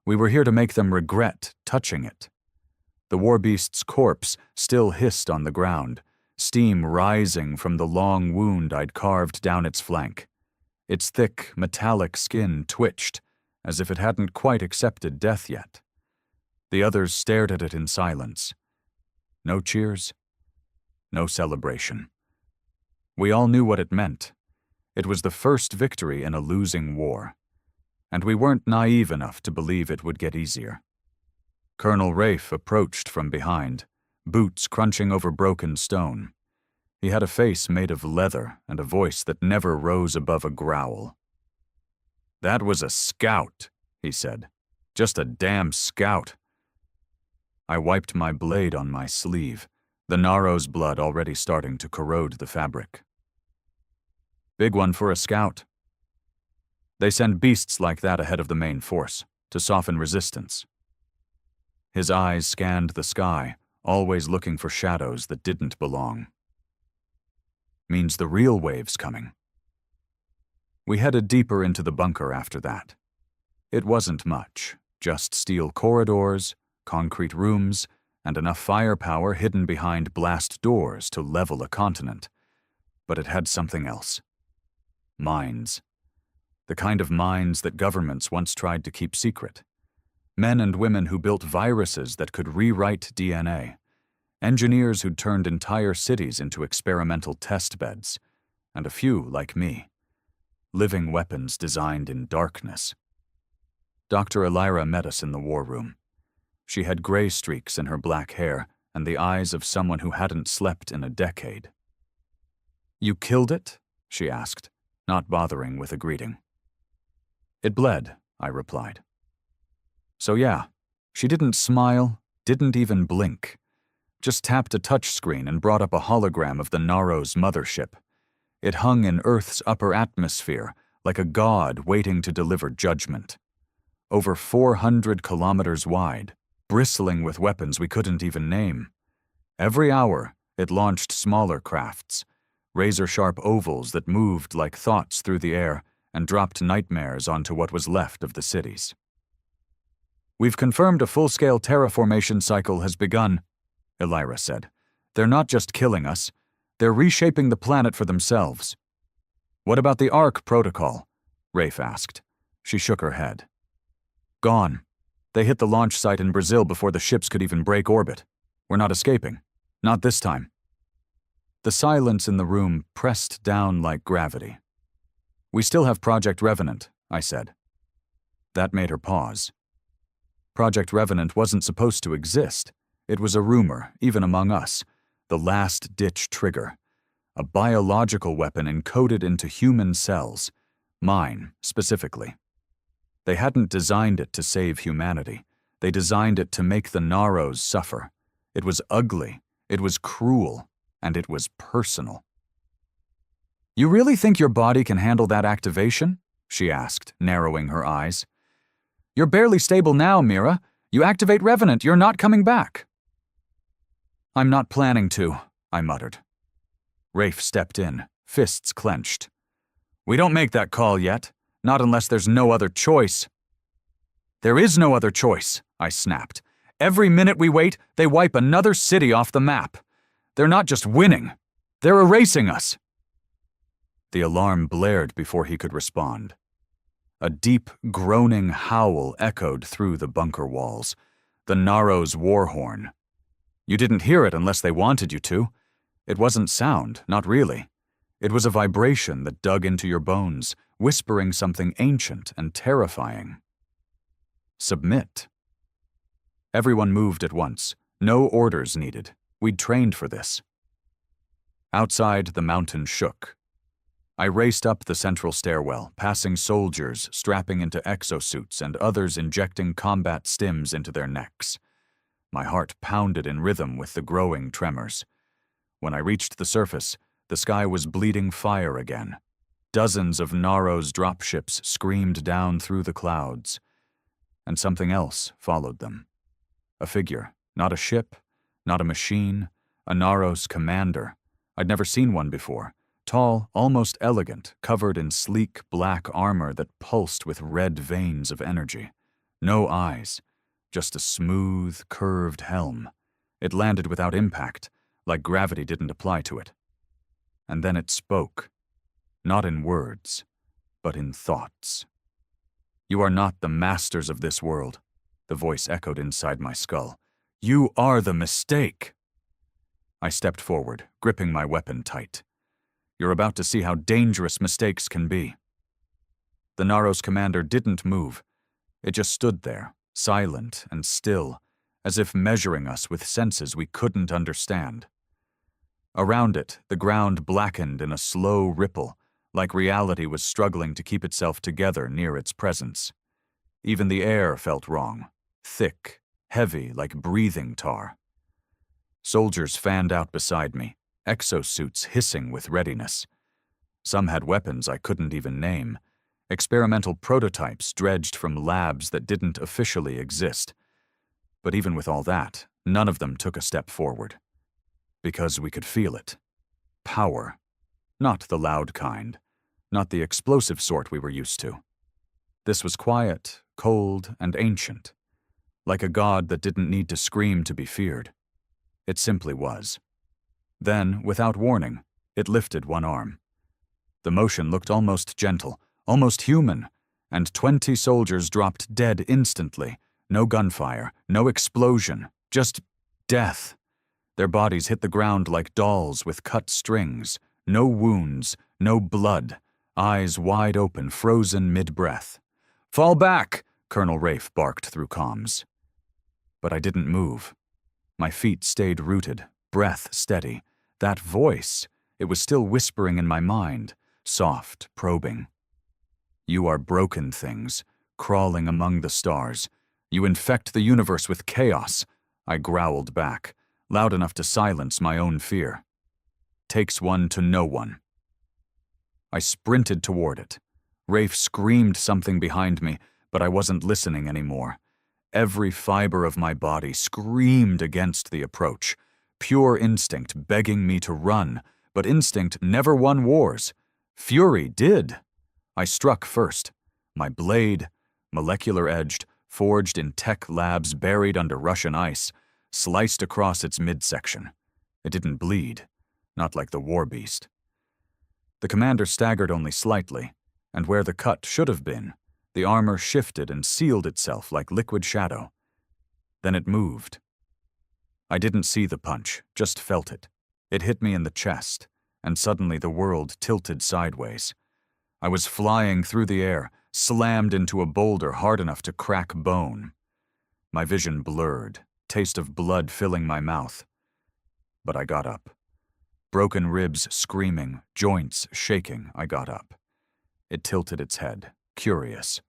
We were here to make them regret touching it. The war beast's corpse still hissed on the ground, steam rising from the long wound I'd carved down its flank. Its thick, metallic skin twitched, as if it hadn't quite accepted death yet. The others stared at it in silence. No cheers, no celebration. We all knew what it meant. It was the first victory in a losing war. And we weren't naive enough to believe it would get easier. Colonel Rafe approached from behind, boots crunching over broken stone. He had a face made of leather and a voice that never rose above a growl. "That was a scout," he said. "Just a damn scout." I wiped my blade on my sleeve, the Naro's blood already starting to corrode the fabric. "Big one for a scout. They send beasts like that ahead of the main force, to soften resistance." His eyes scanned the sky, always looking for shadows that didn't belong. "Means the real wave's coming." We headed deeper into the bunker after that. It wasn't much, just steel corridors, concrete rooms, and enough firepower hidden behind blast doors to level a continent. But it had something else. Mines. The kind of mines that governments once tried to keep secret. Men and women who built viruses that could rewrite DNA. Engineers who'd turned entire cities into experimental test beds. And a few like me. Living weapons designed in darkness. Dr. Elira met us in the war room. She had gray streaks in her black hair and the eyes of someone who hadn't slept in a decade. "You killed it?" she asked, not bothering with a greeting. "It bled," I replied. So yeah, she didn't smile, didn't even blink. Just tapped a touchscreen and brought up a hologram of the Naro's mothership. It hung in Earth's upper atmosphere, like a god waiting to deliver judgment. Over 400 kilometers wide, bristling with weapons we couldn't even name. Every hour, it launched smaller crafts, razor-sharp ovals that moved like thoughts through the air and dropped nightmares onto what was left of the cities. "We've confirmed a full-scale terraformation cycle has begun," Elira said. "They're not just killing us, they're reshaping the planet for themselves." "What about the ARC protocol?" Rafe asked. She shook her head. "Gone. They hit the launch site in Brazil before the ships could even break orbit. We're not escaping. Not this time." The silence in the room pressed down like gravity. "We still have Project Revenant," I said. That made her pause. Project Revenant wasn't supposed to exist. It was a rumor, even among us. The last-ditch trigger. A biological weapon encoded into human cells. Mine, specifically. They hadn't designed it to save humanity. They designed it to make the Naros suffer. It was ugly, it was cruel, and it was personal. "You really think your body can handle that activation?" she asked, narrowing her eyes. "You're barely stable now, Mira. You activate Revenant, you're not coming back." "I'm not planning to," I muttered. Rafe stepped in, fists clenched. "We don't make that call yet, not unless there's no other choice." "There is no other choice," I snapped. "Every minute we wait, they wipe another city off the map. They're not just winning, they're erasing us." The alarm blared before he could respond. A deep, groaning howl echoed through the bunker walls, the Naro's war horn. You didn't hear it unless they wanted you to. It wasn't sound, not really. It was a vibration that dug into your bones, whispering something ancient and terrifying. Submit. Everyone moved at once. No orders needed. We'd trained for this. Outside, the mountain shook. I raced up the central stairwell, passing soldiers strapping into exosuits and others injecting combat stims into their necks. My heart pounded in rhythm with the growing tremors. When I reached the surface, the sky was bleeding fire again. Dozens of Naro's dropships screamed down through the clouds. And something else followed them. A figure, not a ship, not a machine, a Naro's commander. I'd never seen one before. Tall, almost elegant, covered in sleek black armor that pulsed with red veins of energy. No eyes, just a smooth, curved helm. It landed without impact, like gravity didn't apply to it. And then it spoke, not in words, but in thoughts. "You are not the masters of this world," the voice echoed inside my skull. "You are the mistake." I stepped forward, gripping my weapon tight. "You're about to see how dangerous mistakes can be." The Naro's commander didn't move. It just stood there, silent and still, as if measuring us with senses we couldn't understand. Around it, the ground blackened in a slow ripple, like reality was struggling to keep itself together near its presence. Even the air felt wrong, thick, heavy like breathing tar. Soldiers fanned out beside me, exosuits hissing with readiness. Some had weapons I couldn't even name, experimental prototypes dredged from labs that didn't officially exist. But even with all that, none of them took a step forward. Because we could feel it. Power. Not the loud kind. Not the explosive sort we were used to. This was quiet, cold, and ancient. Like a god that didn't need to scream to be feared. It simply was. Then, without warning, it lifted one arm. The motion looked almost gentle, almost human, and 20 soldiers dropped dead instantly. No gunfire, no explosion, just death. Their bodies hit the ground like dolls with cut strings. No wounds, no blood, eyes wide open, frozen mid-breath. "Fall back!" Colonel Rafe barked through comms. But I didn't move. My feet stayed rooted, breath steady. That voice, it was still whispering in my mind, soft, probing. "You are broken things, crawling among the stars. You infect the universe with chaos," I growled back, loud enough to silence my own fear. "Takes one to know one." I sprinted toward it. Rafe screamed something behind me, but I wasn't listening anymore. Every fiber of my body screamed against the approach. Pure instinct begging me to run, but instinct never won wars. Fury did. I struck first. My blade, molecular-edged, forged in tech labs buried under Russian ice, sliced across its midsection. It didn't bleed, not like the war beast. The commander staggered only slightly, and where the cut should have been, the armor shifted and sealed itself like liquid shadow. Then it moved. I didn't see the punch, just felt it. It hit me in the chest, and suddenly the world tilted sideways. I was flying through the air, slammed into a boulder hard enough to crack bone. My vision blurred, taste of blood filling my mouth. But I got up. Broken ribs screaming, joints shaking, I got up. It tilted its head, curious.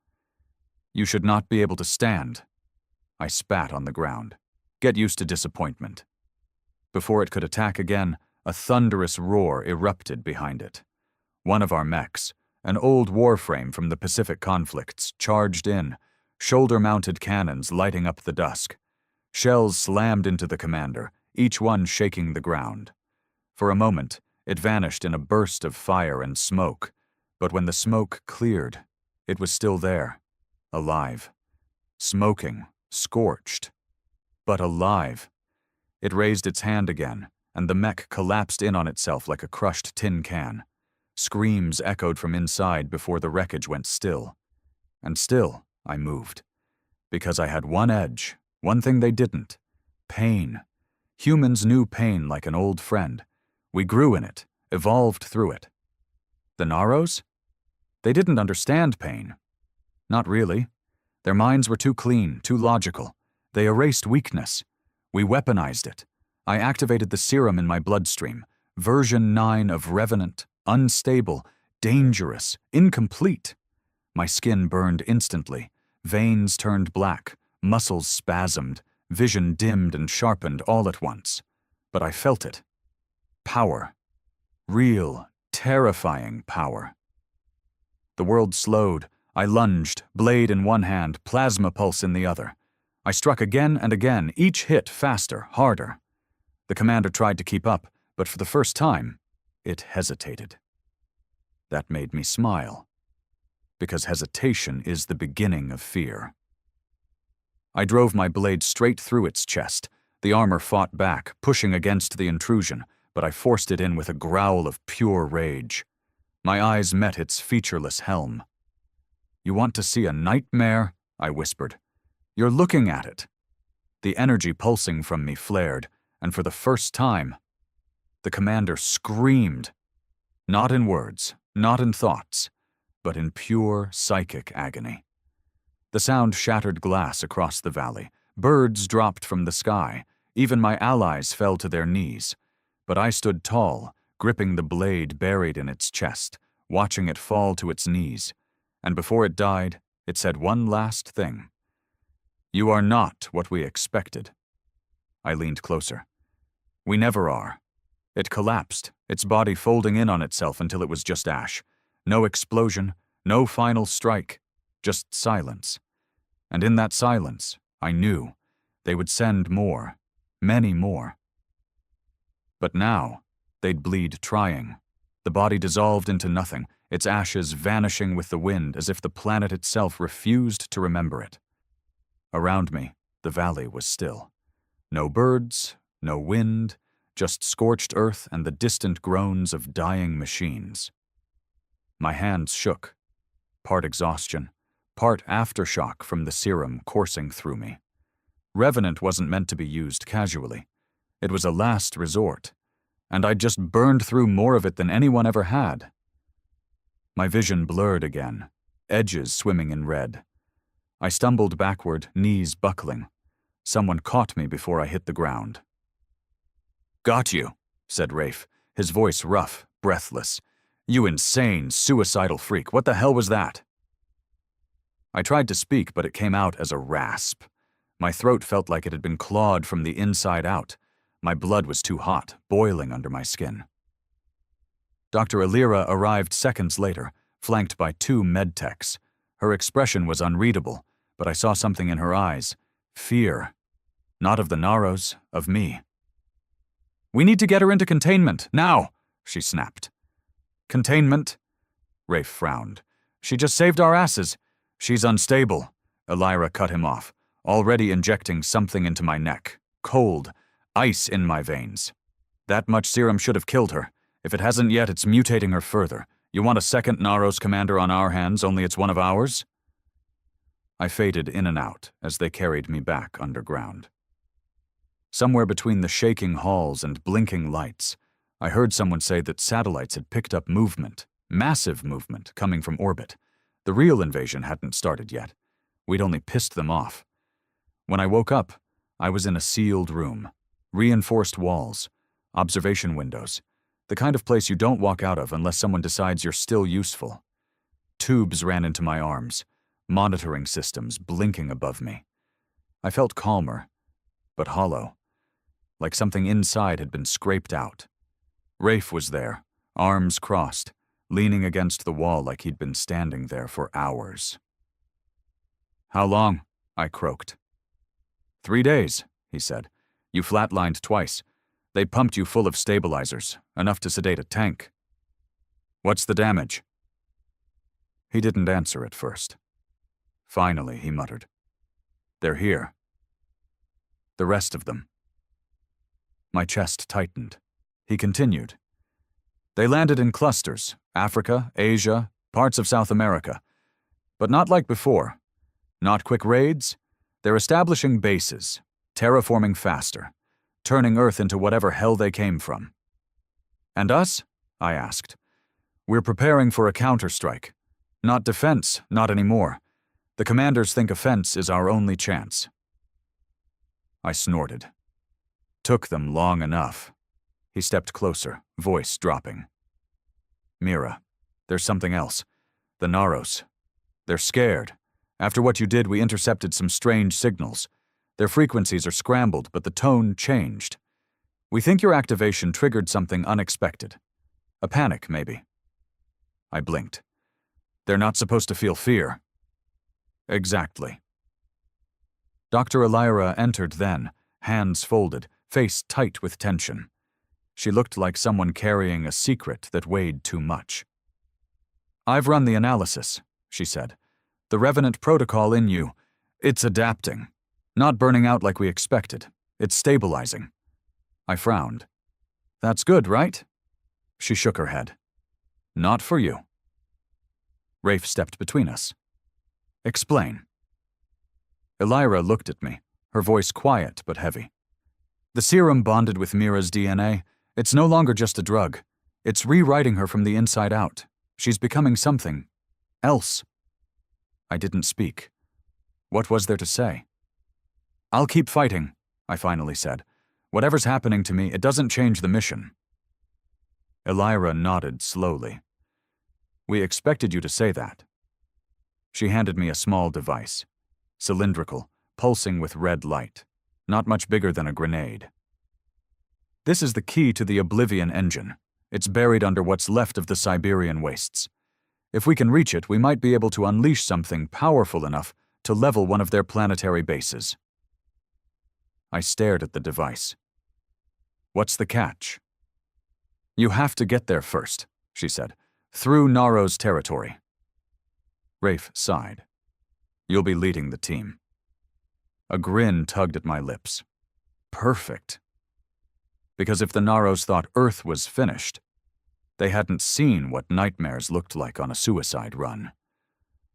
"You should not be able to stand." I spat on the ground. Get used to disappointment. Before it could attack again, a thunderous roar erupted behind it. One of our mechs, an old warframe from the Pacific conflicts, charged in, shoulder-mounted cannons lighting up the dusk. Shells slammed into the commander, each one shaking the ground. For a moment, it vanished in a burst of fire and smoke, but when the smoke cleared, it was still there, alive. Smoking, scorched, but alive. It raised its hand again, and the mech collapsed in on itself like a crushed tin can. Screams echoed from inside before the wreckage went still. And still, I moved. Because I had one edge, one thing they didn't. Pain. Humans knew pain like an old friend. We grew in it, evolved through it. The Naros? They didn't understand pain. Not really. Their minds were too clean, too logical. They erased weakness. We weaponized it. I activated the serum in my bloodstream, version 9 of Revenant, unstable, dangerous, incomplete. My skin burned instantly. Veins turned black, muscles spasmed, vision dimmed and sharpened all at once. But I felt it. Power. Real, terrifying power. The world slowed. I lunged, blade in one hand, plasma pulse in the other. I struck again and again, each hit faster, harder. The commander tried to keep up, but for the first time, it hesitated. That made me smile, because hesitation is the beginning of fear. I drove my blade straight through its chest. The armor fought back, pushing against the intrusion, but I forced it in with a growl of pure rage. My eyes met its featureless helm. "You want to see a nightmare?" I whispered. "You're looking at it." The energy pulsing from me flared, and for the first time, the commander screamed. Not in words, not in thoughts, but in pure psychic agony. The sound shattered glass across the valley. Birds dropped from the sky. Even my allies fell to their knees. But I stood tall, gripping the blade buried in its chest, watching it fall to its knees. And before it died, it said one last thing. "You are not what we expected." I leaned closer. "We never are." It collapsed, its body folding in on itself until it was just ash. No explosion, no final strike, just silence. And in that silence, I knew they would send more, many more. But now, they'd bleed trying. The body dissolved into nothing, its ashes vanishing with the wind as if the planet itself refused to remember it. Around me, the valley was still. No birds, no wind, just scorched earth and the distant groans of dying machines. My hands shook, part exhaustion, part aftershock from the serum coursing through me. Revenant wasn't meant to be used casually. It was a last resort, and I'd just burned through more of it than anyone ever had. My vision blurred again, edges swimming in red. I stumbled backward, knees buckling. Someone caught me before I hit the ground. "Got you," said Rafe, his voice rough, breathless. "You insane, suicidal freak, what the hell was that?" I tried to speak, but it came out as a rasp. My throat felt like it had been clawed from the inside out. My blood was too hot, boiling under my skin. Dr. Alira arrived seconds later, flanked by 2 medtechs. Her expression was unreadable, but I saw something in her eyes. Fear. Not of the Naros, of me. "We need to get her into containment, now," she snapped. "Containment?" Rafe frowned. "She just saved our asses." "She's unstable," Alira cut him off, already injecting something into my neck. Cold. Ice in my veins. "That much serum should have killed her. If it hasn't yet, it's mutating her further. You want a second Naros commander on our hands, only it's one of ours?" I faded in and out as they carried me back underground. Somewhere between the shaking halls and blinking lights, I heard someone say that satellites had picked up movement, massive movement, coming from orbit. The real invasion hadn't started yet. We'd only pissed them off. When I woke up, I was in a sealed room. Reinforced walls, observation windows, the kind of place you don't walk out of unless someone decides you're still useful. Tubes ran into my arms, monitoring systems blinking above me. I felt calmer, but hollow, like something inside had been scraped out. Rafe was there, arms crossed, leaning against the wall like he'd been standing there for hours. How long? I croaked. 3 days, he said. You flatlined twice. They pumped you full of stabilizers, enough to sedate a tank. What's the damage? He didn't answer at first. Finally, he muttered. They're here. The rest of them. My chest tightened. He continued. They landed in clusters, Africa, Asia, parts of South America. But not like before. Not quick raids. They're establishing bases, terraforming faster, turning Earth into whatever hell they came from. And us? I asked. We're preparing for a counterstrike. Not defense, not anymore. The commanders think offense is our only chance. I snorted. Took them long enough. He stepped closer, voice dropping. Mira, there's something else. The Naros. They're scared. After what you did, we intercepted some strange signals. Their frequencies are scrambled, but the tone changed. We think your activation triggered something unexpected. A panic, maybe. I blinked. They're not supposed to feel fear. Exactly. Dr. Elira entered then, hands folded, face tight with tension. She looked like someone carrying a secret that weighed too much. I've run the analysis, she said. The Revenant protocol in you, it's adapting. Not burning out like we expected. It's stabilizing. I frowned. That's good, right? She shook her head. Not for you. Rafe stepped between us. Explain. Elira looked at me, her voice quiet but heavy. The serum bonded with Mira's DNA. It's no longer just a drug. It's rewriting her from the inside out. She's becoming something else. I didn't speak. What was there to say? I'll keep fighting, I finally said. Whatever's happening to me, it doesn't change the mission. Elira nodded slowly. We expected you to say that. She handed me a small device, cylindrical, pulsing with red light, not much bigger than a grenade. This is the key to the Oblivion engine. It's buried under what's left of the Siberian wastes. If we can reach it, we might be able to unleash something powerful enough to level one of their planetary bases. I stared at the device. What's the catch? You have to get there first, she said, through Naro's territory. Rafe sighed. You'll be leading the team. A grin tugged at my lips. Perfect. Because if the Naros thought Earth was finished, they hadn't seen what nightmares looked like on a suicide run.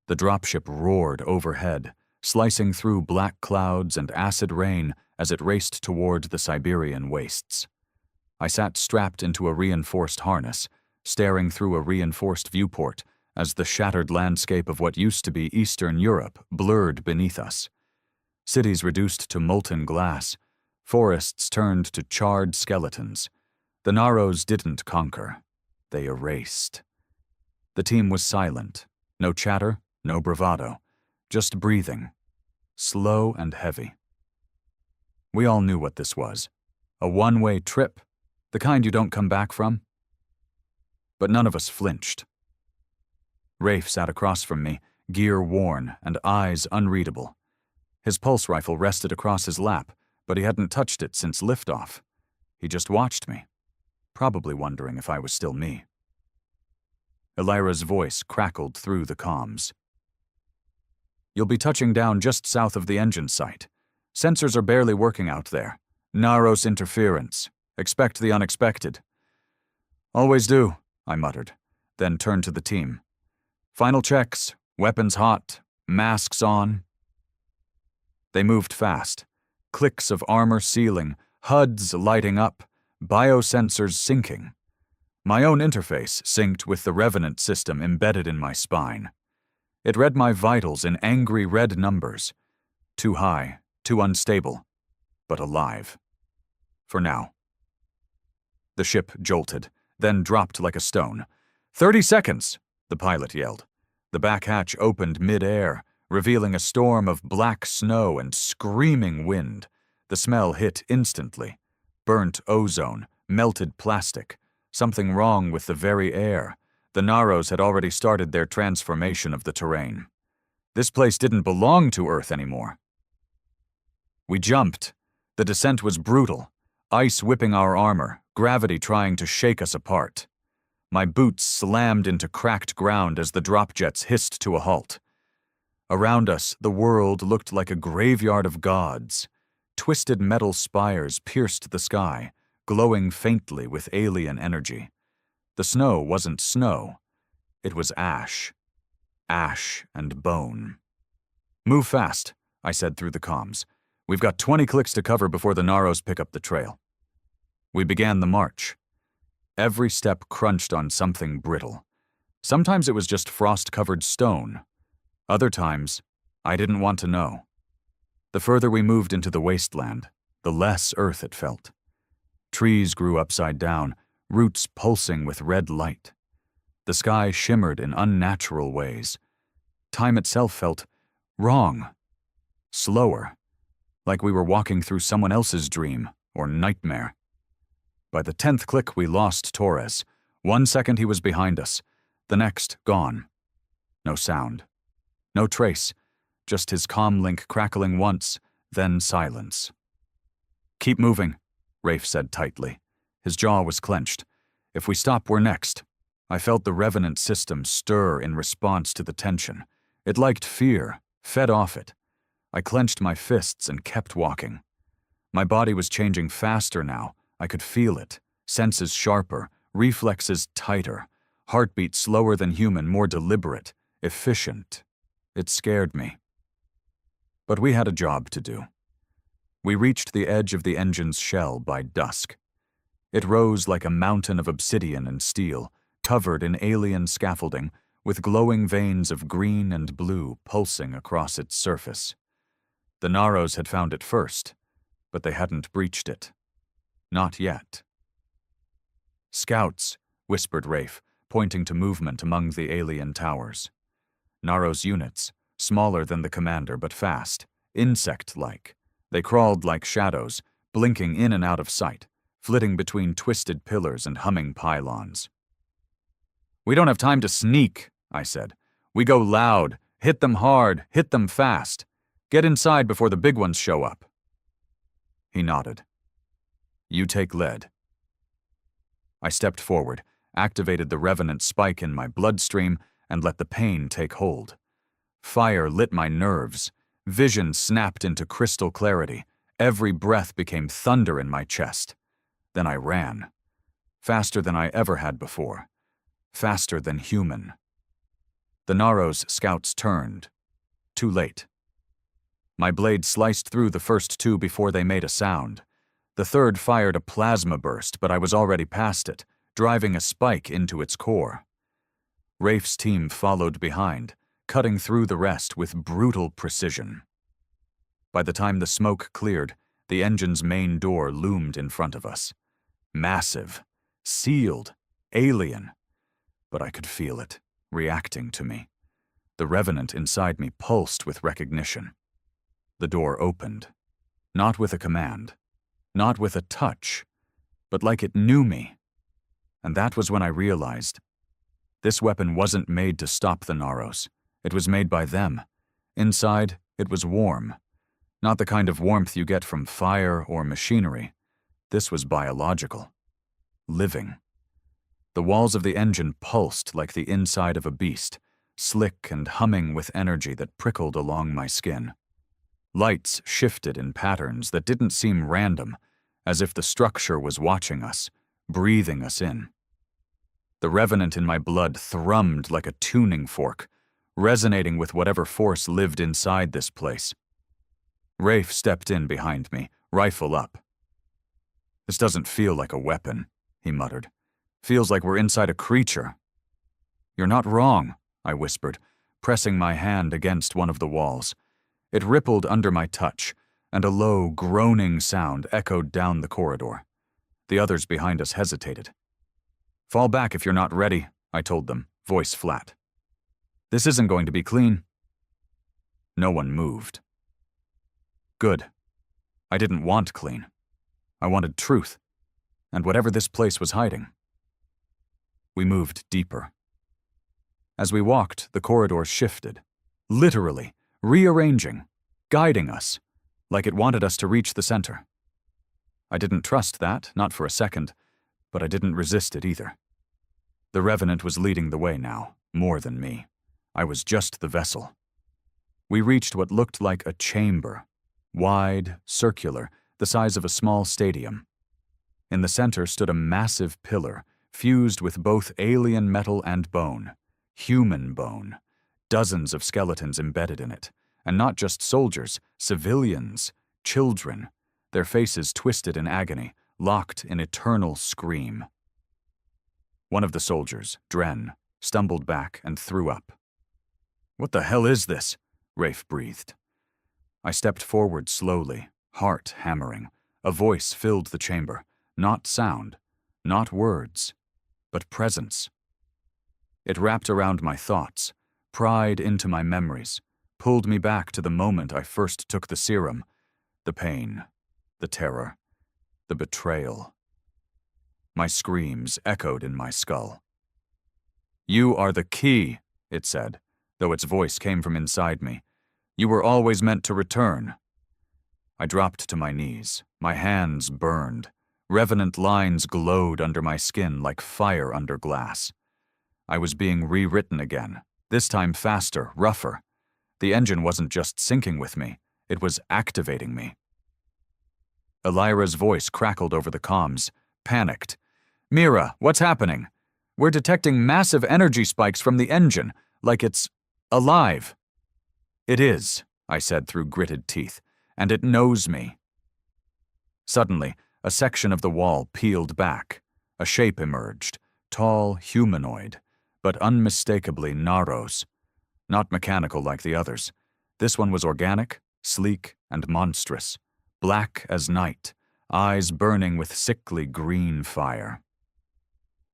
The dropship roared overhead, slicing through black clouds and acid rain as it raced toward the Siberian wastes. I sat strapped into a reinforced harness, staring through a reinforced viewport as the shattered landscape of what used to be Eastern Europe blurred beneath us. Cities reduced to molten glass, forests turned to charred skeletons. The Naros didn't conquer. They erased. The team was silent. No chatter, no bravado. Just breathing. Slow and heavy. We all knew what this was. A one-way trip. The kind you don't come back from. But none of us flinched. Rafe sat across from me, gear worn and eyes unreadable. His pulse rifle rested across his lap, but he hadn't touched it since liftoff. He just watched me, probably wondering if I was still me. Elira's voice crackled through the comms. You'll be touching down just south of the engine site. Sensors are barely working out there. Naros interference. Expect the unexpected. Always do, I muttered, then turned to the team. Final checks, weapons hot, masks on. They moved fast. Clicks of armor sealing, HUDs lighting up, biosensors syncing. My own interface synced with the Revenant system embedded in my spine. It read my vitals in angry red numbers. Too high, too unstable, but alive. For now. The ship jolted, then dropped like a stone. 30 seconds, the pilot yelled. The back hatch opened mid-air, revealing a storm of black snow and screaming wind. The smell hit instantly. Burnt ozone, melted plastic. Something wrong with the very air. The Naros had already started their transformation of the terrain. This place didn't belong to Earth anymore. We jumped. The descent was brutal, ice whipping our armor, gravity trying to shake us apart. My boots slammed into cracked ground as the drop jets hissed to a halt. Around us, the world looked like a graveyard of gods. Twisted metal spires pierced the sky, glowing faintly with alien energy. The snow wasn't snow. It was ash. Ash and bone. "Move fast," I said through the comms. "We've got 20 clicks to cover before the Naros pick up the trail." We began the march. Every step crunched on something brittle. Sometimes it was just frost-covered stone. Other times, I didn't want to know. The further we moved into the wasteland, the less earth it felt. Trees grew upside down, roots pulsing with red light. The sky shimmered in unnatural ways. Time itself felt wrong, slower, like we were walking through someone else's dream or nightmare. By the 10th click, we lost Torres. 1 second he was behind us, the next gone. No sound. No trace, just his comm link crackling once, then silence. "Keep moving," Rafe said tightly. His jaw was clenched. "If we stop, we're next." I felt the Revenant system stir in response to the tension. It liked fear, fed off it. I clenched my fists and kept walking. My body was changing faster now. I could feel it, senses sharper, reflexes tighter, heartbeat slower than human, more deliberate, efficient. It scared me. But we had a job to do. We reached the edge of the engine's shell by dusk. It rose like a mountain of obsidian and steel, covered in alien scaffolding, with glowing veins of green and blue pulsing across its surface. The Naros had found it first, but they hadn't breached it. Not yet. "Scouts," whispered Rafe, pointing to movement among the alien towers. Naros units, smaller than the commander but fast, insect-like. They crawled like shadows, blinking in and out of sight, flitting between twisted pillars and humming pylons. "We don't have time to sneak," I said. "We go loud, hit them hard, hit them fast. Get inside before the big ones show up." He nodded. "You take lead." I stepped forward, activated the Revenant spike in my bloodstream, and let the pain take hold. Fire lit my nerves. Vision snapped into crystal clarity. Every breath became thunder in my chest. Then I ran. Faster than I ever had before. Faster than human. The Naros scouts turned. Too late. My blade sliced through the first two before they made a sound. The third fired a plasma burst, but I was already past it, driving a spike into its core. Rafe's team followed behind, cutting through the rest with brutal precision. By the time the smoke cleared, the engine's main door loomed in front of us. Massive, sealed, alien. But I could feel it, reacting to me. The Revenant inside me pulsed with recognition. The door opened. Not with a command, not with a touch, but like it knew me. And that was when I realized this weapon wasn't made to stop the Naros. It was made by them. Inside, it was warm. Not the kind of warmth you get from fire or machinery. This was biological. Living. The walls of the engine pulsed like the inside of a beast, slick and humming with energy that prickled along my skin. Lights shifted in patterns that didn't seem random, as if the structure was watching us, breathing us in. The Revenant in my blood thrummed like a tuning fork, resonating with whatever force lived inside this place. Rafe stepped in behind me, rifle up. "This doesn't feel like a weapon," he muttered. "Feels like we're inside a creature." "You're not wrong," I whispered, pressing my hand against one of the walls. It rippled under my touch, and a low, groaning sound echoed down the corridor. The others behind us hesitated. "Fall back if you're not ready," I told them, voice flat. "This isn't going to be clean." No one moved. Good. I didn't want clean. I wanted truth, and whatever this place was hiding. We moved deeper. As we walked, the corridor shifted. literally, rearranging, guiding us, like it wanted us to reach the center. I didn't trust that, not for a second, but I didn't resist it either. The Revenant was leading the way now, more than me. I was just the vessel. We reached what looked like a chamber, wide, circular, the size of a small stadium. In the center stood a massive pillar, fused with both alien metal and bone, human bone, dozens of skeletons embedded in it, and not just soldiers, civilians, children, their faces twisted in agony, locked in eternal scream. One of the soldiers, Dren, stumbled back and threw up. "What the hell is this?" Rafe breathed. I stepped forward slowly, heart hammering. A voice filled the chamber. Not sound, not words, but presence. It wrapped around my thoughts, pried into my memories, pulled me back to the moment I first took the serum, the pain, the terror, the betrayal. My screams echoed in my skull. "You are the key," it said, though its voice came from inside me. "You were always meant to return." I dropped to my knees, my hands burned. Revenant lines glowed under my skin like fire under glass. I was being rewritten again, this time faster, rougher. The engine wasn't just syncing with me, it was activating me. Elira's voice crackled over the comms, panicked. "Mira, what's happening? We're detecting massive energy spikes from the engine, like it's alive." "It is," I said through gritted teeth, "and it knows me." Suddenly, a section of the wall peeled back. A shape emerged, tall, humanoid, but unmistakably Naros. Not mechanical like the others. This one was organic, sleek, and monstrous, black as night, eyes burning with sickly green fire.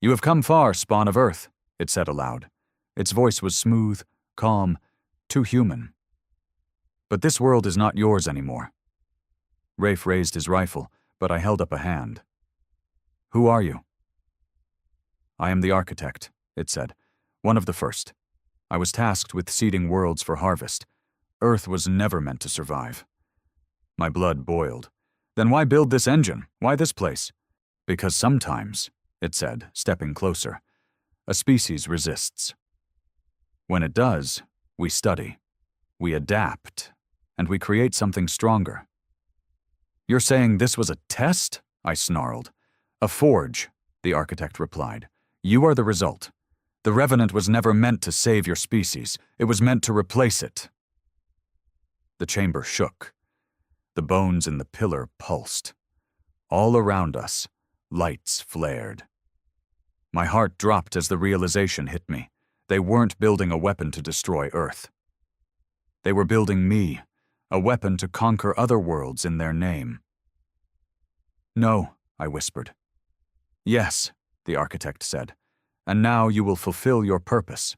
"You have come far, spawn of Earth," it said aloud. Its voice was smooth, calm, too human. "But this world is not yours anymore." Rafe raised his rifle, but I held up a hand. "Who are you?" "I am the architect," it said. "One of the first. I was tasked with seeding worlds for harvest. Earth was never meant to survive." My blood boiled. "Then why build this engine? Why this place?" "Because sometimes," it said, stepping closer, "a species resists. When it does, we study, we adapt, and we create something stronger." "You're saying this was a test?" I snarled. "A forge," the architect replied. "You are the result. The Revenant was never meant to save your species. It was meant to replace it." The chamber shook. The bones in the pillar pulsed. All around us, lights flared. My heart dropped as the realization hit me. They weren't building a weapon to destroy Earth. They were building me, a weapon to conquer other worlds in their name. "No," I whispered. "Yes," the architect said, "and now you will fulfill your purpose."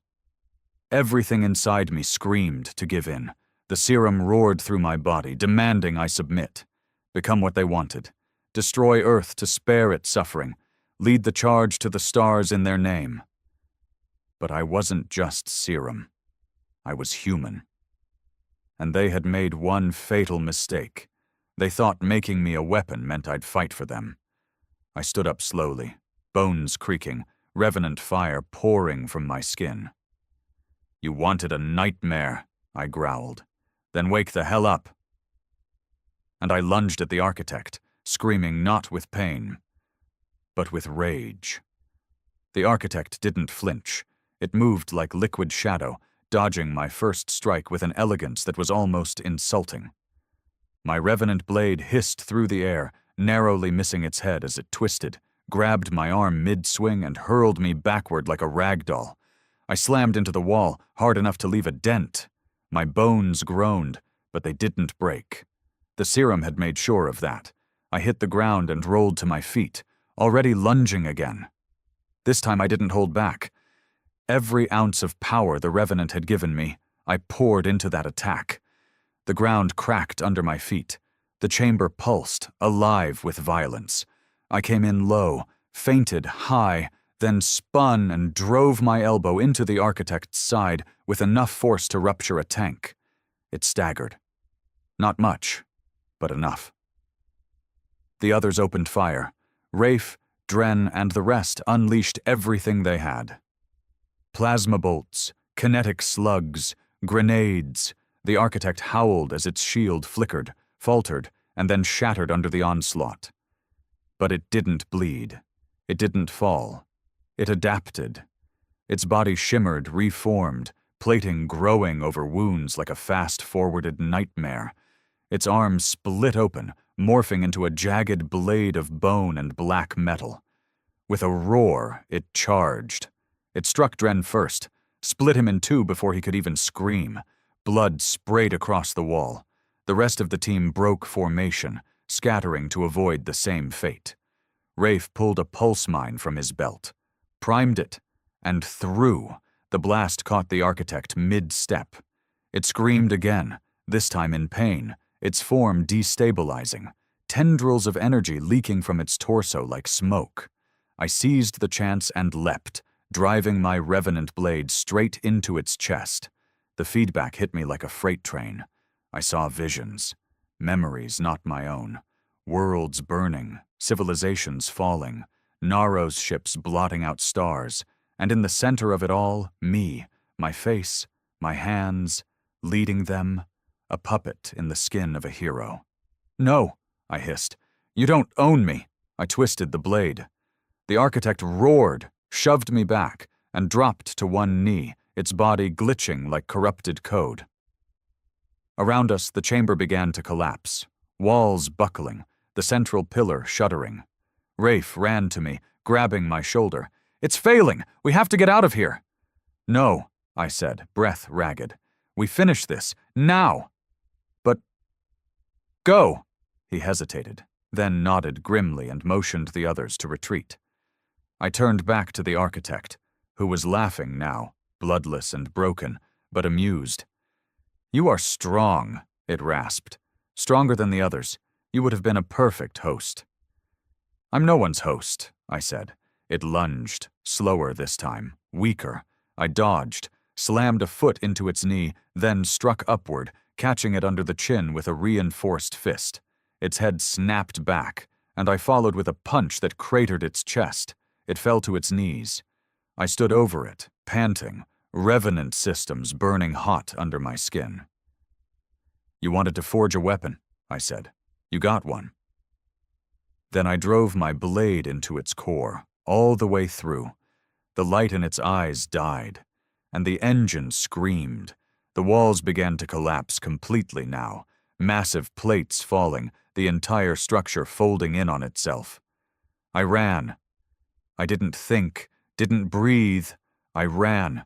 Everything inside me screamed to give in. The serum roared through my body, demanding I submit, become what they wanted, destroy Earth to spare it suffering, lead the charge to the stars in their name. But I wasn't just serum. I was human. And they had made one fatal mistake. They thought making me a weapon meant I'd fight for them. I stood up slowly, bones creaking, revenant fire pouring from my skin. "You wanted a nightmare," I growled. "Then wake the hell up." And I lunged at the architect, screaming not with pain, but with rage. The architect didn't flinch. It moved like liquid shadow, dodging my first strike with an elegance that was almost insulting. My revenant blade hissed through the air, narrowly missing its head as it twisted, grabbed my arm mid-swing and hurled me backward like a rag doll. I slammed into the wall, hard enough to leave a dent. My bones groaned, but they didn't break. The serum had made sure of that. I hit the ground and rolled to my feet, already lunging again. This time I didn't hold back. Every ounce of power the Revenant had given me, I poured into that attack. The ground cracked under my feet. The chamber pulsed, alive with violence. I came in low, feinted high, then spun and drove my elbow into the architect's side with enough force to rupture a tank. It staggered. Not much, but enough. The others opened fire. Rafe, Dren, and the rest unleashed everything they had. Plasma bolts, kinetic slugs, grenades. The architect howled as its shield flickered, faltered, and then shattered under the onslaught. But it didn't bleed. It didn't fall. It adapted. Its body shimmered, reformed, plating growing over wounds like a fast-forwarded nightmare. Its arms split open, morphing into a jagged blade of bone and black metal. With a roar, it charged. It struck Dren first, split him in two before he could even scream. Blood sprayed across the wall. The rest of the team broke formation, scattering to avoid the same fate. Rafe pulled a pulse mine from his belt, primed it, and threw. The blast caught the architect mid-step. It screamed again, this time in pain, its form destabilizing, tendrils of energy leaking from its torso like smoke. I seized the chance and leapt, driving my revenant blade straight into its chest. The feedback hit me like a freight train. I saw visions, memories not my own, worlds burning, civilizations falling, Naros ships blotting out stars, and in the center of it all, me, my face, my hands, leading them, a puppet in the skin of a hero. "No," I hissed. "You don't own me." I twisted the blade. The architect roared, shoved me back, and dropped to one knee, its body glitching like corrupted code. Around us, the chamber began to collapse, walls buckling, the central pillar shuddering. Rafe ran to me, grabbing my shoulder. "It's failing! We have to get out of here!" "No," I said, breath ragged. "We finish this, now!" "But... go!" He hesitated, then nodded grimly and motioned the others to retreat. I turned back to the architect, who was laughing now, bloodless and broken, but amused. "You are strong," it rasped. "Stronger than the others. You would have been a perfect host." "I'm no one's host," I said. It lunged, slower this time, weaker. I dodged, slammed a foot into its knee, then struck upward, catching it under the chin with a reinforced fist. Its head snapped back, and I followed with a punch that cratered its chest. It fell to its knees. I stood over it, panting, revenant systems burning hot under my skin. "You wanted to forge a weapon," I said. "You got one." Then I drove my blade into its core, all the way through. The light in its eyes died, and the engine screamed. The walls began to collapse completely now, massive plates falling, the entire structure folding in on itself. I ran. I didn't think, didn't breathe. I ran.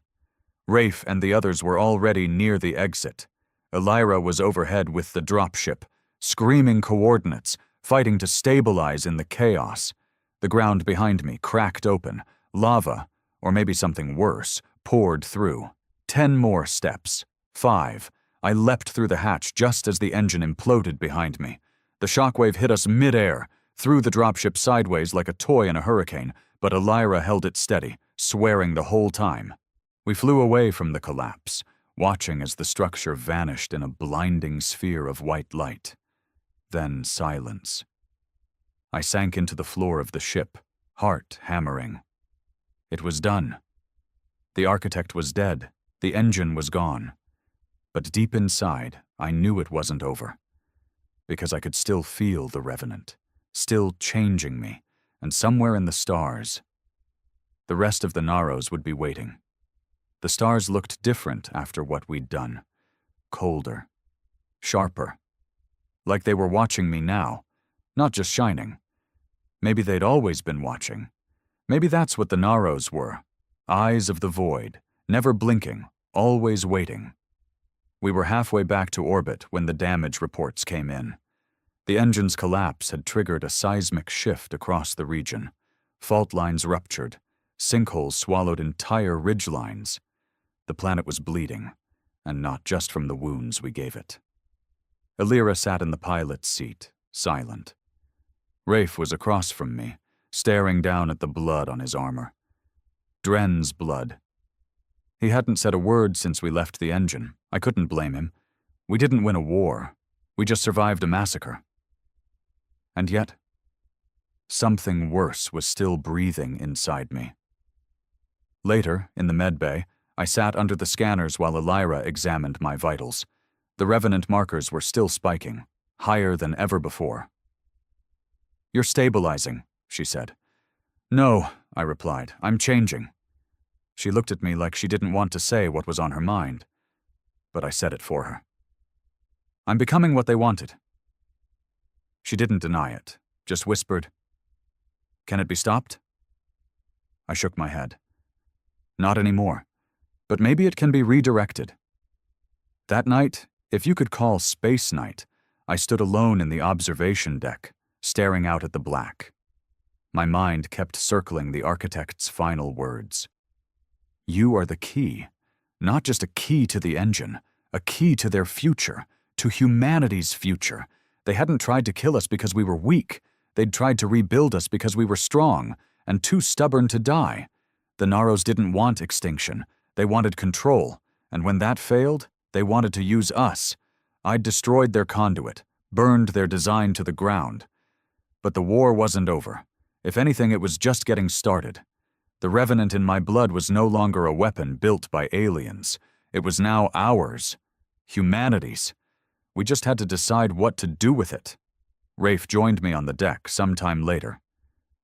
Rafe and the others were already near the exit. Elira was overhead with the dropship, screaming coordinates, fighting to stabilize in the chaos. The ground behind me cracked open. Lava, or maybe something worse, poured through. 10 more steps. 5. I leapt through the hatch just as the engine imploded behind me. The shockwave hit us mid-air, threw the dropship sideways like a toy in a hurricane, but Elira held it steady, swearing the whole time. We flew away from the collapse, watching as the structure vanished in a blinding sphere of white light. Then silence. I sank into the floor of the ship, heart hammering. It was done. The architect was dead. The engine was gone. But deep inside, I knew it wasn't over. Because I could still feel the revenant, still changing me, and somewhere in the stars, the rest of the Naros would be waiting. The stars looked different after what we'd done. Colder. Sharper. Like they were watching me now, not just shining. Maybe they'd always been watching. Maybe that's what the Naros were. Eyes of the void, never blinking, always waiting. We were halfway back to orbit when the damage reports came in. The engine's collapse had triggered a seismic shift across the region. Fault lines ruptured. Sinkholes swallowed entire ridgelines. The planet was bleeding, and not just from the wounds we gave it. Elira sat in the pilot's seat, silent. Rafe was across from me, staring down at the blood on his armor. Dren's blood. He hadn't said a word since we left the engine. I couldn't blame him. We didn't win a war. We just survived a massacre. And yet, something worse was still breathing inside me. Later, in the med bay, I sat under the scanners while Elira examined my vitals. The revenant markers were still spiking, higher than ever before. "You're stabilizing," she said. "No," I replied, "I'm changing." She looked at me like she didn't want to say what was on her mind, but I said it for her. "I'm becoming what they wanted." She didn't deny it, just whispered, "Can it be stopped?" I shook my head. "Not anymore, but maybe it can be redirected." That night, if you could call space night, I stood alone in the observation deck, staring out at the black. My mind kept circling the architect's final words. "You are the key, not just a key to the engine, a key to their future, to humanity's future. They hadn't tried to kill us because we were weak. They'd tried to rebuild us because we were strong and too stubborn to die. The Naros didn't want extinction. They wanted control, and when that failed, they wanted to use us. I'd destroyed their conduit, burned their design to the ground. But the war wasn't over. If anything, it was just getting started. The revenant in my blood was no longer a weapon built by aliens. It was now ours, humanity's. We just had to decide what to do with it. Rafe joined me on the deck sometime later.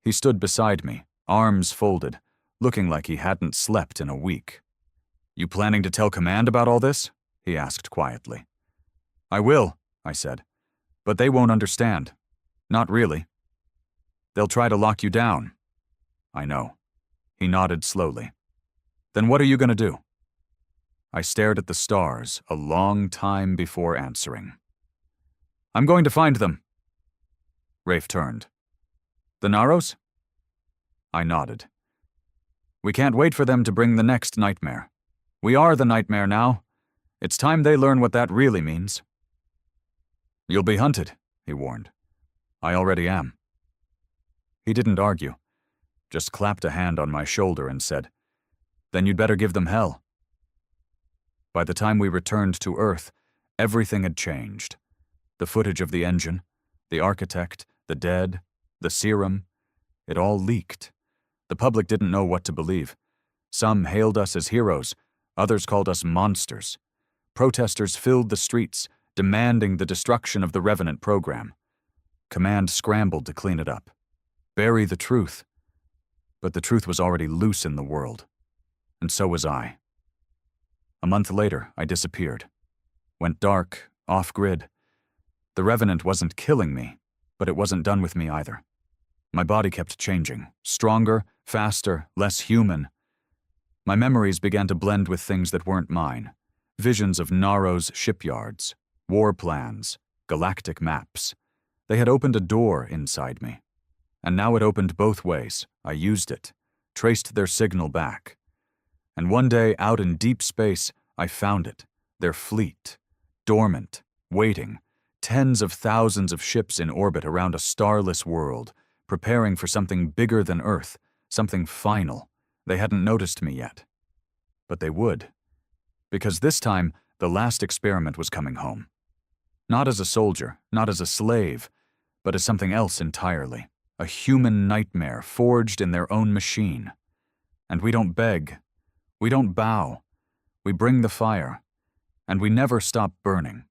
He stood beside me, arms folded, looking like he hadn't slept in a week. "You planning to tell command about all this?" he asked quietly. "I will," I said, "but they won't understand. Not really. They'll try to lock you down." "I know." He nodded slowly. "Then what are you going to do?" I stared at the stars a long time before answering. "I'm going to find them." Rafe turned. "The Naros?" I nodded. "We can't wait for them to bring the next nightmare. We are the nightmare now. It's time they learn what that really means." "You'll be hunted," he warned. "I already am." He didn't argue, just clapped a hand on my shoulder and said, "Then you'd better give them hell." By the time we returned to Earth, everything had changed. The footage of the engine, the architect, the dead, the serum, it all leaked. The public didn't know what to believe. Some hailed us as heroes, others called us monsters. Protesters filled the streets, demanding the destruction of the Revenant program. Command scrambled to clean it up, bury the truth. But the truth was already loose in the world, and so was I. A month later, I disappeared. Went dark, off-grid. The Revenant wasn't killing me, but it wasn't done with me either. My body kept changing, stronger, faster, less human. My memories began to blend with things that weren't mine. Visions of Naros shipyards, war plans, galactic maps. They had opened a door inside me. And now it opened both ways. I used it, traced their signal back. And one day, out in deep space, I found it, their fleet, dormant, waiting, tens of thousands of ships in orbit around a starless world, preparing for something bigger than Earth, something final. They hadn't noticed me yet. But they would. Because this time, the last experiment was coming home. Not as a soldier, not as a slave, but as something else entirely. A human nightmare forged in their own machine. And we don't beg. We don't bow. We bring the fire. And we never stop burning.